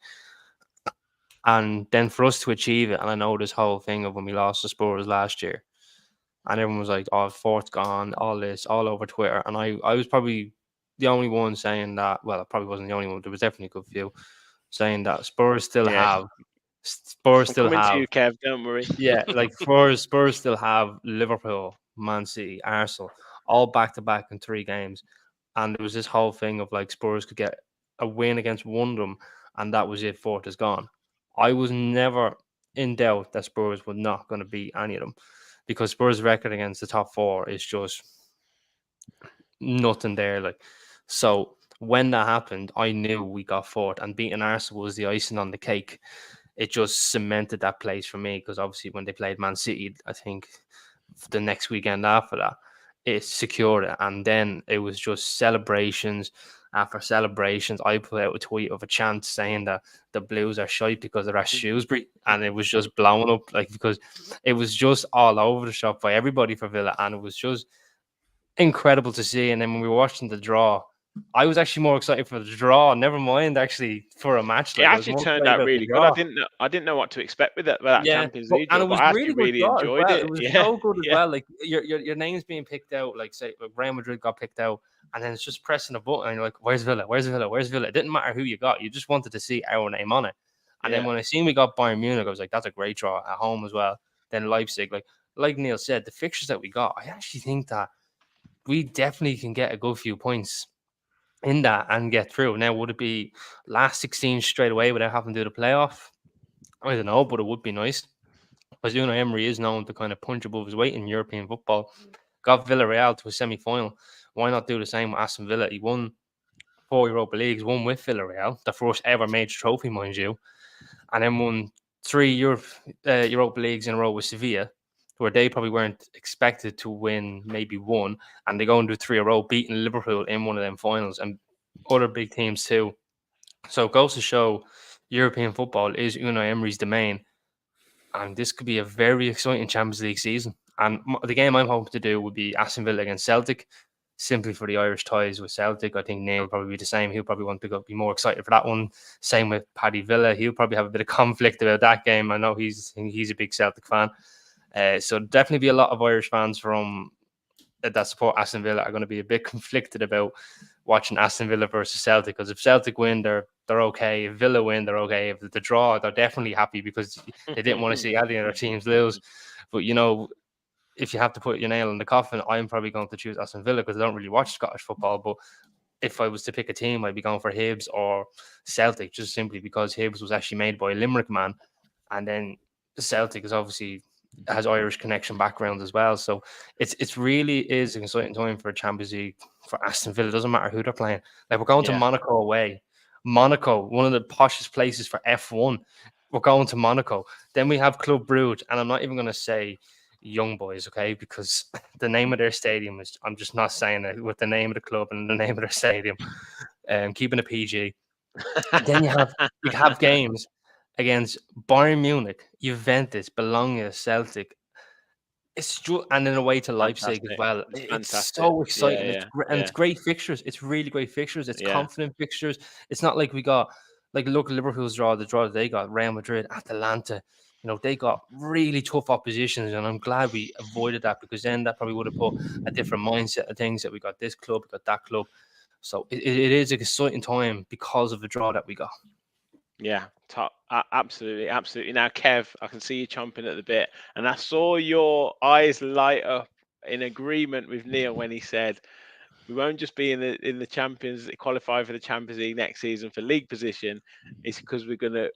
And then for us to achieve it, and I know this whole thing of when we lost the Spurs last year, and everyone was like, "Oh, 4th gone," all this, all over Twitter, and I was probably the only one saying that. Well, I probably wasn't the only one. There was definitely a good few saying that Spurs still have. Spurs still have. To you, Kev, don't worry. Yeah, like Spurs still have Liverpool, Man City, Arsenal, all back to back in 3 games, and there was this whole thing of like Spurs could get a win against one of them, and that was it. 4th is gone. I was never in doubt that Spurs were not going to beat any of them, because Spurs' record against the top 4 is just nothing there. Like, so when that happened, I knew we got 4th, and beating Arsenal was the icing on the cake. It just cemented that place for me, because obviously when they played Man City, I think the next weekend after that, it secured it. And then it was just celebrations after celebrations. I put out a tweet of a chant saying that the Blues are shite because they're at Shrewsbury, and it was just blowing up, like, because it was just all over the shop by everybody for Villa, and it was just incredible to see. And then when we were watching the draw, I was actually more excited for the draw. Never mind, actually, for a match. Like, it actually turned out really good. I didn't know what to expect with that Champions League, and it was really enjoyed it. It was so good as well. Like your name's being picked out. Like, say, like Real Madrid got picked out, and then it's just pressing a button, and you're like, "Where's Villa? Where's Villa? Where's Villa?" It didn't matter who you got. You just wanted to see our name on it. And then when I seen we got Bayern Munich, I was like, "That's a great draw at home as well." Then Leipzig, like Neil said, the fixtures that we got, I actually think that we definitely can get a good few points in that and get through. Now, would it be last 16 straight away without having to do the playoff? I don't know, but it would be nice. Because Unai Emery is known to kind of punch above his weight in European football. Got Villarreal to a semi-final. Why not do the same with Aston Villa? He won 4 Europa Leagues, one with Villarreal, the first ever major trophy, mind you, and then won 3 Europa Leagues in a row with Sevilla, where they probably weren't expected to win maybe one, and they go and do 3 in a row, beating Liverpool in one of them finals, and other big teams too. So it goes to show European football is Unai Emery's domain, and this could be a very exciting Champions League season. And the game I'm hoping to do would be Aston Villa against Celtic, simply for the Irish ties with Celtic. I think Neil will probably be the same. He'll probably want to be more excited for that one. Same with Paddy Villa. He'll probably have a bit of conflict about that game. I know he's a big Celtic fan. So definitely be a lot of Irish fans from that support Aston Villa are going to be a bit conflicted about watching Aston Villa versus Celtic, because if Celtic win, they're okay. If Villa win, they're okay. If they draw, they're definitely happy because they didn't want to see any of their teams lose. But if you have to put your nail in the coffin, I'm probably going to choose Aston Villa because I don't really watch Scottish football. But if I was to pick a team, I'd be going for Hibs or Celtic, just simply because Hibs was actually made by a Limerick man, and then Celtic is obviously has Irish connection background as well. So it's really is an exciting time for Champions League for Aston Villa. It doesn't matter who they're playing. Like, we're going to Monaco away. Monaco, one of the poshest places for F1. We're going to Monaco. Then we have Club Brugge, and I'm not even going to say Young Boys, okay? Because the name of their stadium is, I'm just not saying it with the name of the club and the name of their stadium. Keeping a PG. Then you have games against Bayern Munich, Juventus, Bologna, Celtic. It's and then away to Leipzig as well. It's so exciting. It's great fixtures. It's really great fixtures. It's confident fixtures. It's not like we got look at Liverpool's draw. The draw they got, Real Madrid, Atalanta. They got really tough oppositions, and I'm glad we avoided that, because then that probably would have put a different mindset of things, that we got this club, we got that club. So it is an exciting time because of the draw that we got. Yeah, absolutely. Now, Kev, I can see you chomping at the bit, and I saw your eyes light up in agreement with Neil when he said we won't just be in the Champions, qualify for the Champions League next season for league position. It's because we're gonna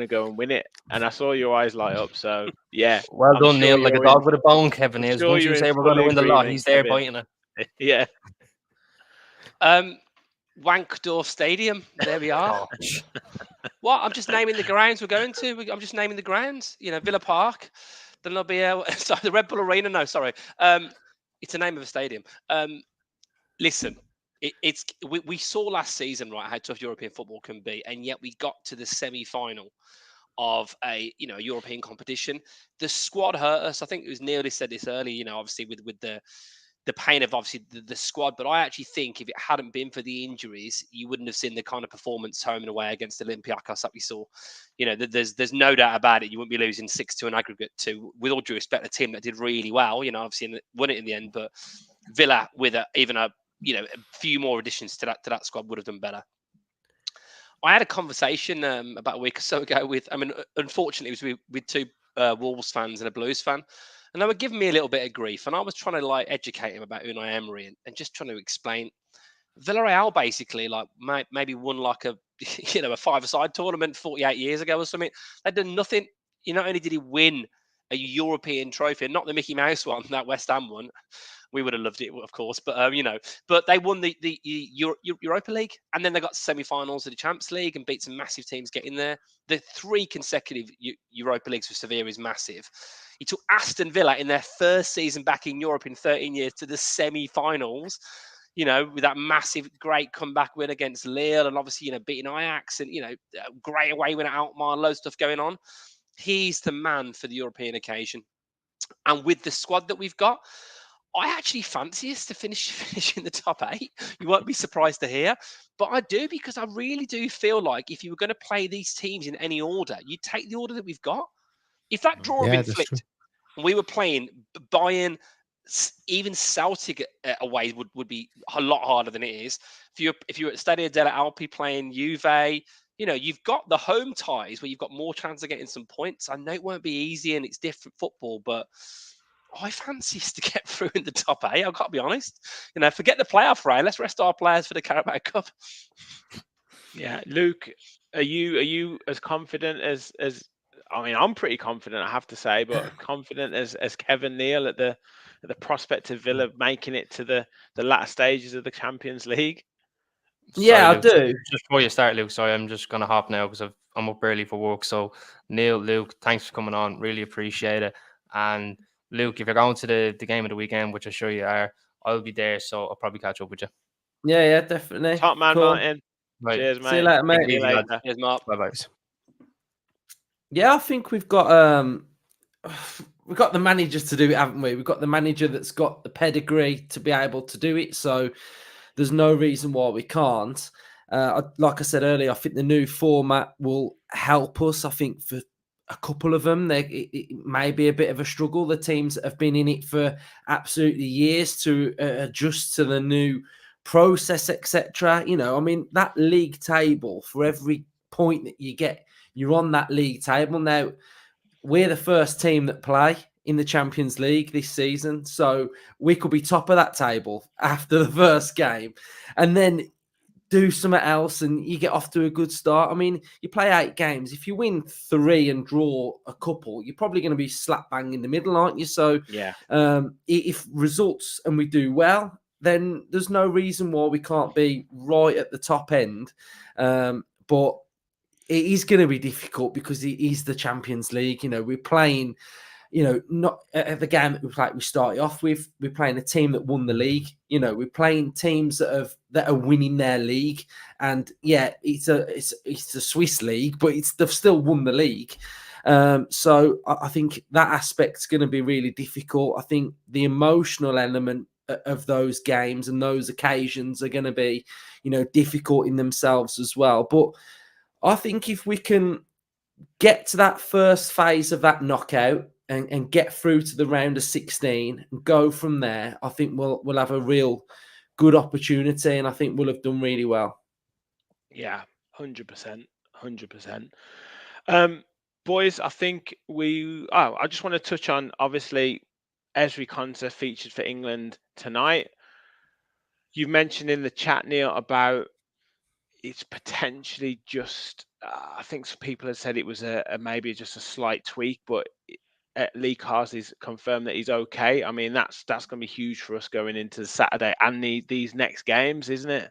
go and win it. And I saw your eyes light up. So yeah, well done, Neil. Like a dog with a bone, Kevin is. Once you say we're going to win the lot, he's there biting it. Yeah. Wankdorf Stadium. There we are. What? I'm just naming the grounds we're going to. I'm just naming the grounds. Villa Park. Then there'll be the Red Bull Arena. No, sorry. It's the name of a stadium. Listen, we saw last season, right, how tough European football can be, and yet we got to the semi-final of a European competition. The squad hurt us. I think it was Neil who said this earlier. Obviously with the pain of obviously the squad, but I actually think if it hadn't been for the injuries, you wouldn't have seen the kind of performance home and away against Olympiacos that we saw. There's no doubt about it. You wouldn't be losing 6-2 an aggregate to, with all due respect, a team that did really well. Obviously won it in the end, but Villa with even a few more additions to that squad would have done better. I had a conversation about a week or so ago unfortunately, it was with two Wolves fans and a Blues fan. And they were giving me a little bit of grief, and I was trying to educate him about Unai Emery and just trying to explain. Villarreal basically maybe won a a five-a-side tournament 48 years ago or something. They'd done nothing. Not only did he win a European trophy, not the Mickey Mouse one, that West Ham one. We would have loved it, of course, but but they won the Europa League, and then they got semi-finals of the Champions League and beat some massive teams getting there. The 3 consecutive Europa Leagues for Sevilla is massive. He took Aston Villa in their first season back in Europe in 13 years to the semi-finals. With that massive, great comeback win against Lille, and obviously beating Ajax, and great away win at Alkmaar, loads of stuff going on. He's the man for the European occasion, and with the squad that we've got, I actually fancy us to finish in the top 8. You won't be surprised to hear, but I do, because I really do feel like if you were going to play these teams in any order, you'd take the order that we've got. If that draw had been flipped and we were playing Bayern, even Celtic away would be a lot harder than it is. If you're at Stadio delle Alpi playing Juve, you've got the home ties where you've got more chance of getting some points. I know it won't be easy and it's different football, but I fancy us to get through in the top 8. I've got to be honest. Forget the playoff round. Let's rest our players for the Carabao Cup. Yeah, Luke, are you as confident as I mean, I'm pretty confident, I have to say, but confident as Kevin Neal at the prospect of Villa making it to the latter stages of the Champions League? Yeah, I Luke, do. just before you start, Luke, sorry, I'm just going to hop now because I'm up early for work. So, Neil, Luke, thanks for coming on. Really appreciate it. And Luke, if you're going to the game of the weekend, which I'm sure you are, I'll be there. So, I'll probably catch up with you. Yeah, definitely. Top man, Cool. Martin. Right. Cheers, mate. See you later, mate. See you later. Cheers, Mark. Bye-bye. Yeah, I think we've got the manager to do it, haven't we? We've got the manager that's got the pedigree to be able to do it. So there's no reason why we can't. Like I said earlier, I think the new format will help us. I think for a couple of them, it may be a bit of a struggle. The teams that have been in it for absolutely years to adjust to the new process, etc. I mean, that league table, for every point that you get, you're on that league table. Now, we're the first team that play in the Champions League this season. So we could be top of that table after the first game and then do something else and you get off to a good start. I mean, you play 8 games. If you win 3 and draw a couple, you're probably going to be slap bang in the middle, aren't you? So yeah, if results and we do well, then there's no reason why we can't be right at the top end. But it is going to be difficult because it is the Champions League. We're playing, not at the game that we started off with. We're playing a team that won the league. We're playing teams that are winning their league. And yeah, it's a Swiss league, but they've still won the league. So I think that aspect's going to be really difficult. I think the emotional element of those games and those occasions are going to be, difficult in themselves as well. But I think if we can get to that first phase of that knockout and get through to the round of 16 and go from there, I think we'll have a real good opportunity, and I think we'll have done really well. Yeah, 100%, 100%. Boys, I think I just want to touch on, obviously, Ezri Konsa featured for England tonight. You mentioned in the chat, Neil, about it's potentially just, I think some people have said it was maybe just a slight tweak, but Lee Carsley's confirmed that he's okay. I mean, that's going to be huge for us going into Saturday and these next games, isn't it?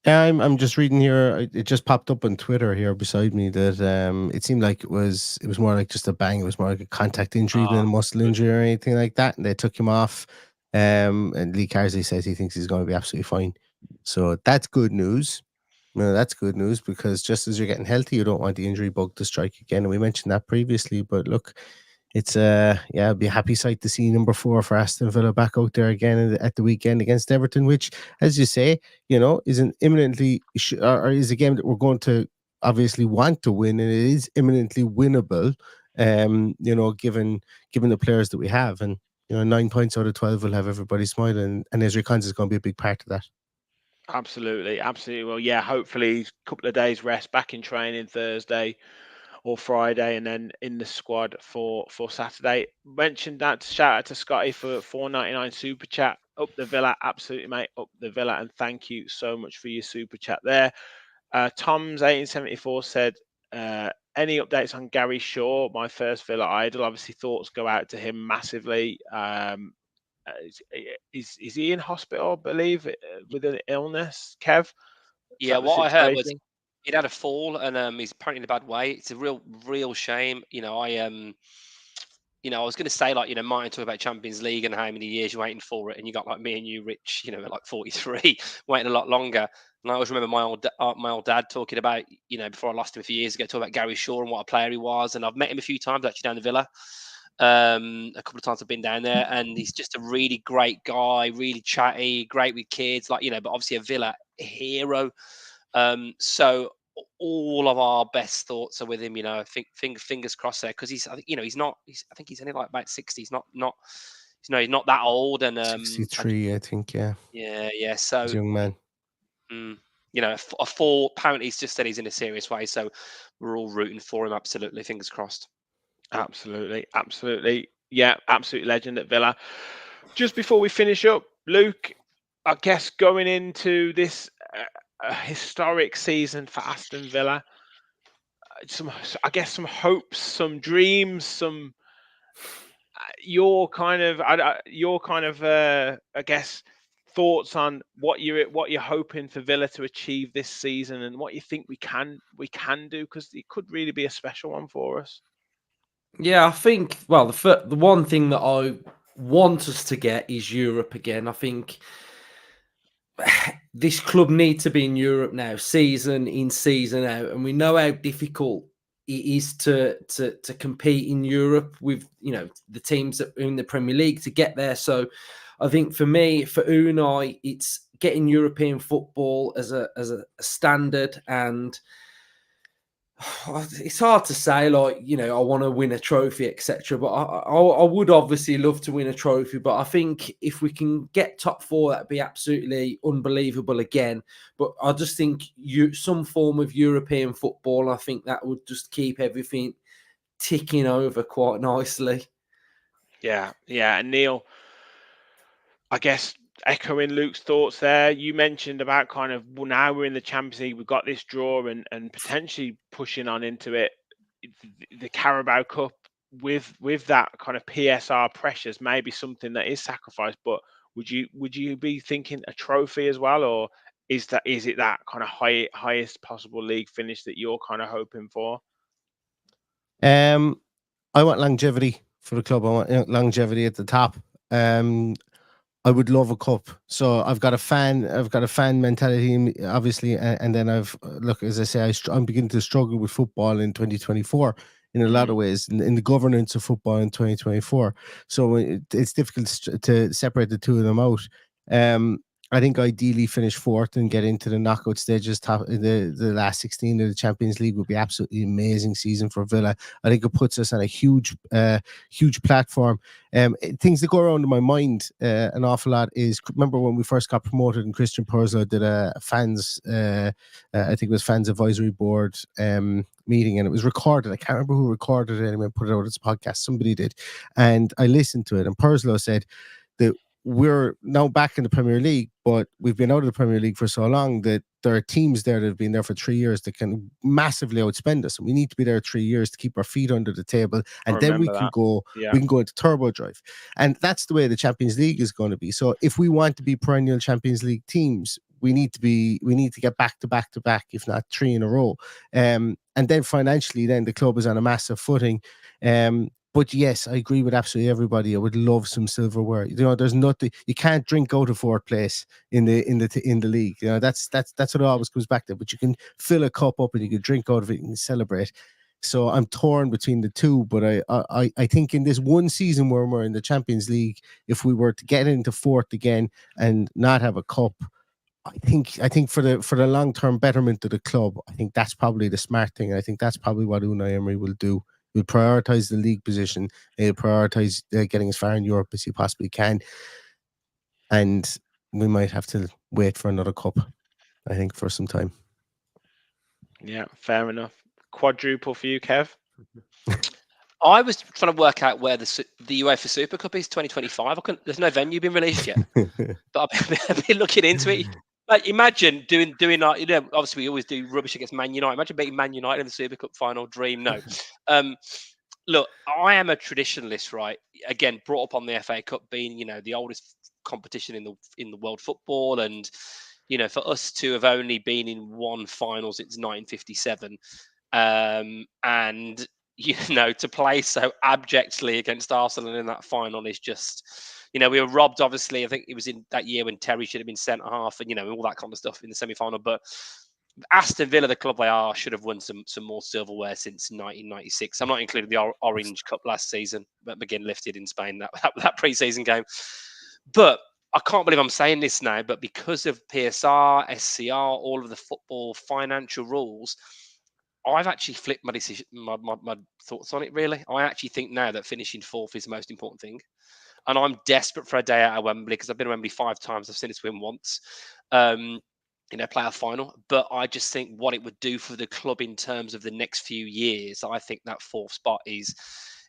Yeah, I'm just reading here. It just popped up on Twitter here beside me that it seemed like it was more like just a bang. It was more like a contact injury than a muscle injury or anything like that, and they took him off. And Lee Carsley says he thinks he's going to be absolutely fine. So that's good news. That's good news because just as you're getting healthy, you don't want the injury bug to strike again. And we mentioned that previously, but look, it's it'd be a happy sight to see number 4 for Aston Villa back out there again at the weekend against Everton, which, as you say, is an imminently or is a game that we're going to obviously want to win, and it is imminently winnable. Given the players that we have, and 9 points out of 12 will have everybody smiling, and Ezri Konsa is going to be a big part of that. Absolutely. Well, yeah, hopefully a couple of days rest, back in training Thursday or Friday, and then in the squad for Saturday. Mentioned that, shout out to Scotty for $4.99 super chat. Up the Villa, absolutely, mate. Up the Villa, and thank you so much for your super chat there. Tom's 1874 said, any updates on Gary Shaw, my first Villa idol? Obviously, thoughts go out to him massively. Is he in hospital, I believe, with an illness, Kev? Yeah, what I heard was he'd had a fall and he's apparently in a bad way. It's a real shame. I was going to say, like, Martin talk about Champions League and how many years you're waiting for it, and you got like me and you, Rich, at like 43, waiting a lot longer. And I always remember my old dad talking about, before I lost him a few years ago, talking about Gary Shaw and what a player he was. And I've met him a few times actually down the Villa. A couple of times I've been down there, and he's just a really great guy, really chatty, great with kids, but obviously a Villa hero. So all of our best thoughts are with him. I think fingers crossed there, because I think he's only like about 60. He's not he's not that old, and 63, I think. Yeah. So he's a young man. A fall. Apparently, he's just said he's in a serious way. So we're all rooting for him. Absolutely, fingers crossed. Absolutely. Yeah, absolute legend at Villa. Just before we finish up, Luke, I guess going into this historic season for Aston Villa, some hopes, some dreams, some your kind of I guess thoughts on what you're hoping for Villa to achieve this season and what you think we can do, because it could really be a special one for us. Yeah, I think, well, the one thing that I want us to get is Europe again. I think this club needs to be in Europe now, season in, season out, and we know how difficult it is to compete in Europe with, you know, the teams that are in the Premier League to get there. So I think for me, for Unai, it's getting European football as a standard, and it's hard to say, like, you know, I want to win a trophy, etc. But I would obviously love to win a trophy. But I think if we can get top four, that'd be absolutely unbelievable again. But I just think some form of European football, I think that would just keep everything ticking over quite nicely. Yeah, and Neil, I guess echoing Luke's thoughts there, you mentioned about kind of, well, now we're in the Champions League, we've got this draw and potentially pushing on into it, the Carabao Cup with that kind of PSR pressures, maybe something that is sacrificed. But would you be thinking a trophy as well, or is it that kind of highest possible league finish that you're kind of hoping for? I want longevity for the club. I want longevity at the top. I would love a cup. So I've got a fan mentality, obviously, and then look, as I say, I'm beginning to struggle with football in 2024 in a lot of ways, in the governance of football in 2024. So it's difficult to separate the two of them out. I think ideally finish fourth and get into the knockout stages. The last 16 of the Champions League would be absolutely amazing season for Villa. I think it puts us on a huge platform. Things that go around in my mind an awful lot is, remember when we first got promoted and Christian Purslow did a fans, I think it was fans advisory board meeting, and it was recorded. I can't remember who recorded it and put it out as a podcast. Somebody did, and I listened to it. And Purslow said that we're now back in the Premier League, but we've been out of the Premier League for so long that there are teams there that have been there for 3 years that can massively outspend us, and we need to be there 3 years to keep our feet under the table, and then we can go into turbo drive. And that's the way the Champions League is going to be. So if we want to be perennial Champions League teams, we need to get back to back, if not 3 in a row. And then financially, then the club is on a massive footing. But yes, I agree with absolutely everybody. I would love some silverware. You know, there's nothing, you can't drink out of fourth place in the league. You know, that's what it always comes back to. But you can fill a cup up and you can drink out of it and celebrate. So I'm torn between the two. But I think in this one season where we're in the Champions League, if we were to get into fourth again and not have a cup, I think for the long-term betterment of the club, I think that's probably the smart thing. I think that's probably what Unai Emery will do. He'll prioritise the league position. He'll prioritise getting as far in Europe as he possibly can. And we might have to wait for another cup, I think, for some time. Yeah, fair enough. Quadruple for you, Kev? I was trying to work out where the UEFA Super Cup is 2025. There's no venue been released yet, but I've been looking into it. Like, imagine doing like, you know, obviously we always do rubbish against Man United. Imagine beating Man United in the Super Cup final. Dream, no. Look, I am a traditionalist, right? Again, brought up on the FA Cup being, you know, the oldest competition in the world football, and you know, for us to have only been in one final since 1957, and you know, to play so abjectly against Arsenal in that final is just, you know, we were robbed. Obviously, I think it was in that year when Terry should have been centre half, and you know, all that kind of stuff in the semi-final. But Aston Villa, the club they are, should have won some more silverware since 1996. I'm not including the Orange Cup last season, but McGinn lifted in Spain that pre-season game. But I can't believe I'm saying this now, but because of PSR, SCR, all of the football financial rules, I've actually flipped my decision, my thoughts on it. Really, I actually think now that finishing fourth is the most important thing, and I'm desperate for a day out of Wembley because I've been to Wembley 5 times. I've seen us win once, you know, playoff final. But I just think what it would do for the club in terms of the next few years, I think that fourth spot is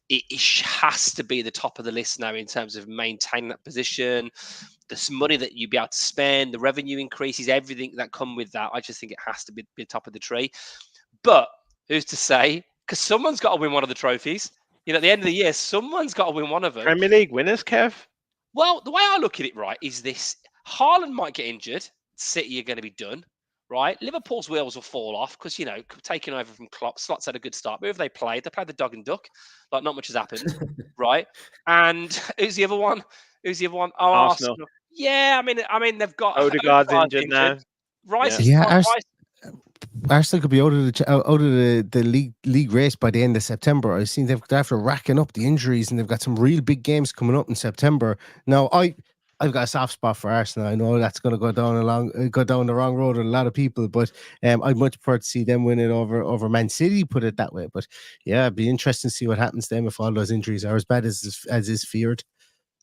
it has to be the top of the list now in terms of maintaining that position. The money that you'd be able to spend, the revenue increases, everything that come with that. I just think it has to be top of the tree. But who's to say? Because someone's got to win one of the trophies. At the end of the year, someone's got to win one of them. Premier League winners, Kev? Well, the way I look at it, right, is this. Haaland might get injured. City are going to be done, right? Liverpool's wheels will fall off because, taking over from Klopp, Slot's had a good start. But if they played the dog and duck. Like, not much has happened, right? And who's the other one? Oh, Arsenal. Yeah, I mean, they've got Odegaard's injured now. Rice Arsenal could be out of the league race by the end of September. I've seen they're after racking up the injuries, and they've got some real big games coming up in September. Now, I've got a soft spot for Arsenal. I know that's going to go down the wrong road with a lot of people, but I'd much prefer to see them win it over Man City. Put it that way. But yeah, it'd be interesting to see what happens to them if all those injuries are as bad as is feared.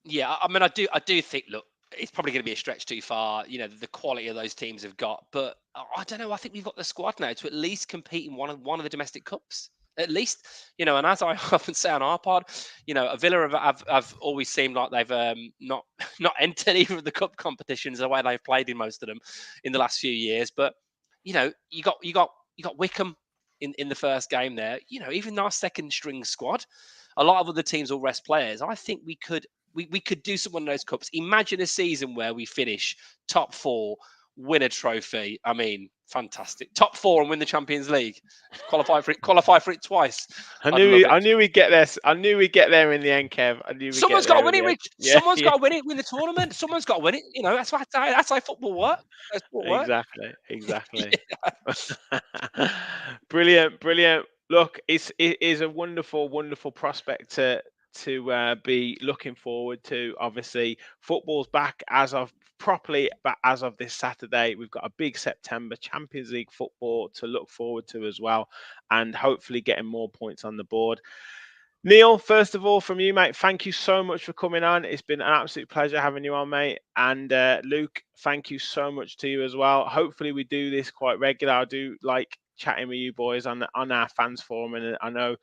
Yeah, I mean, I do think. Look, it's probably going to be a stretch too far. The quality of those teams have got, but I don't know. I think we've got the squad now to at least compete in one of the domestic cups. At least, and as I often say on our pod, Villa have always seemed like they've not entered either of the cup competitions the way they've played in most of them in the last few years. But you got Wickham in the first game there. Even our second string squad, a lot of other teams will rest players. I think we could do some of those cups. Imagine a season where we finish top 4, win a trophy. I mean, fantastic. Top 4 and win the Champions League. Qualify for it twice. I knew we'd get there. I knew we'd get there in the end, Kev. I knew someone's got to win it, Rich. Yeah, someone's got to win it, win the tournament. Someone's got to win it. That's how football works. Exactly. Brilliant. Look, it is a wonderful prospect to be looking forward to. Obviously, football's back as of this Saturday. We've got a big September Champions League football to look forward to as well, and hopefully getting more points on the board. Neil, first of all, from you, mate, thank you so much for coming on. It's been an absolute pleasure having you on, mate. And Luke, thank you so much to you as well. Hopefully we do this quite regular. I do like chatting with you boys on our fans forum, and I know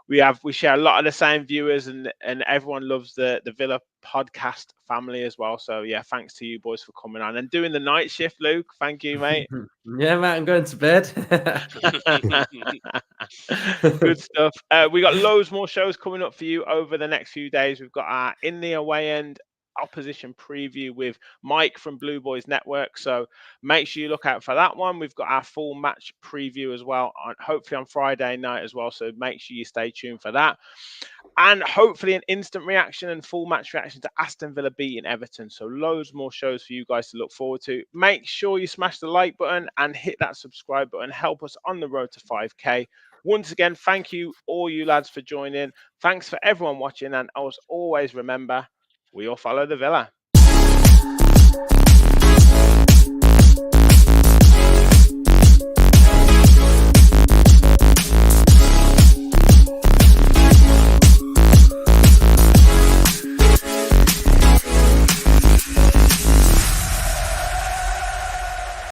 we share a lot of the same viewers, and everyone loves the Villa podcast family as well. So yeah, thanks to you boys for coming on and doing the night shift, Luke. Thank you, mate. Yeah, mate, I'm going to bed. Good stuff. We got loads more shows coming up for you over the next few days. We've got our In the Away End opposition preview with Mike from Blue Boys Network, so make sure you look out for that one. We've got our full match preview as well, hopefully on Friday night as well, so make sure you stay tuned for that, and hopefully an instant reaction and full match reaction to Aston Villa beating Everton. So loads more shows for you guys to look forward to. Make sure you smash the like button and hit that subscribe button. Help us on the road to 5k. Once again, thank you all you lads for joining. Thanks for everyone watching, and as always, remember, we all follow the Villa.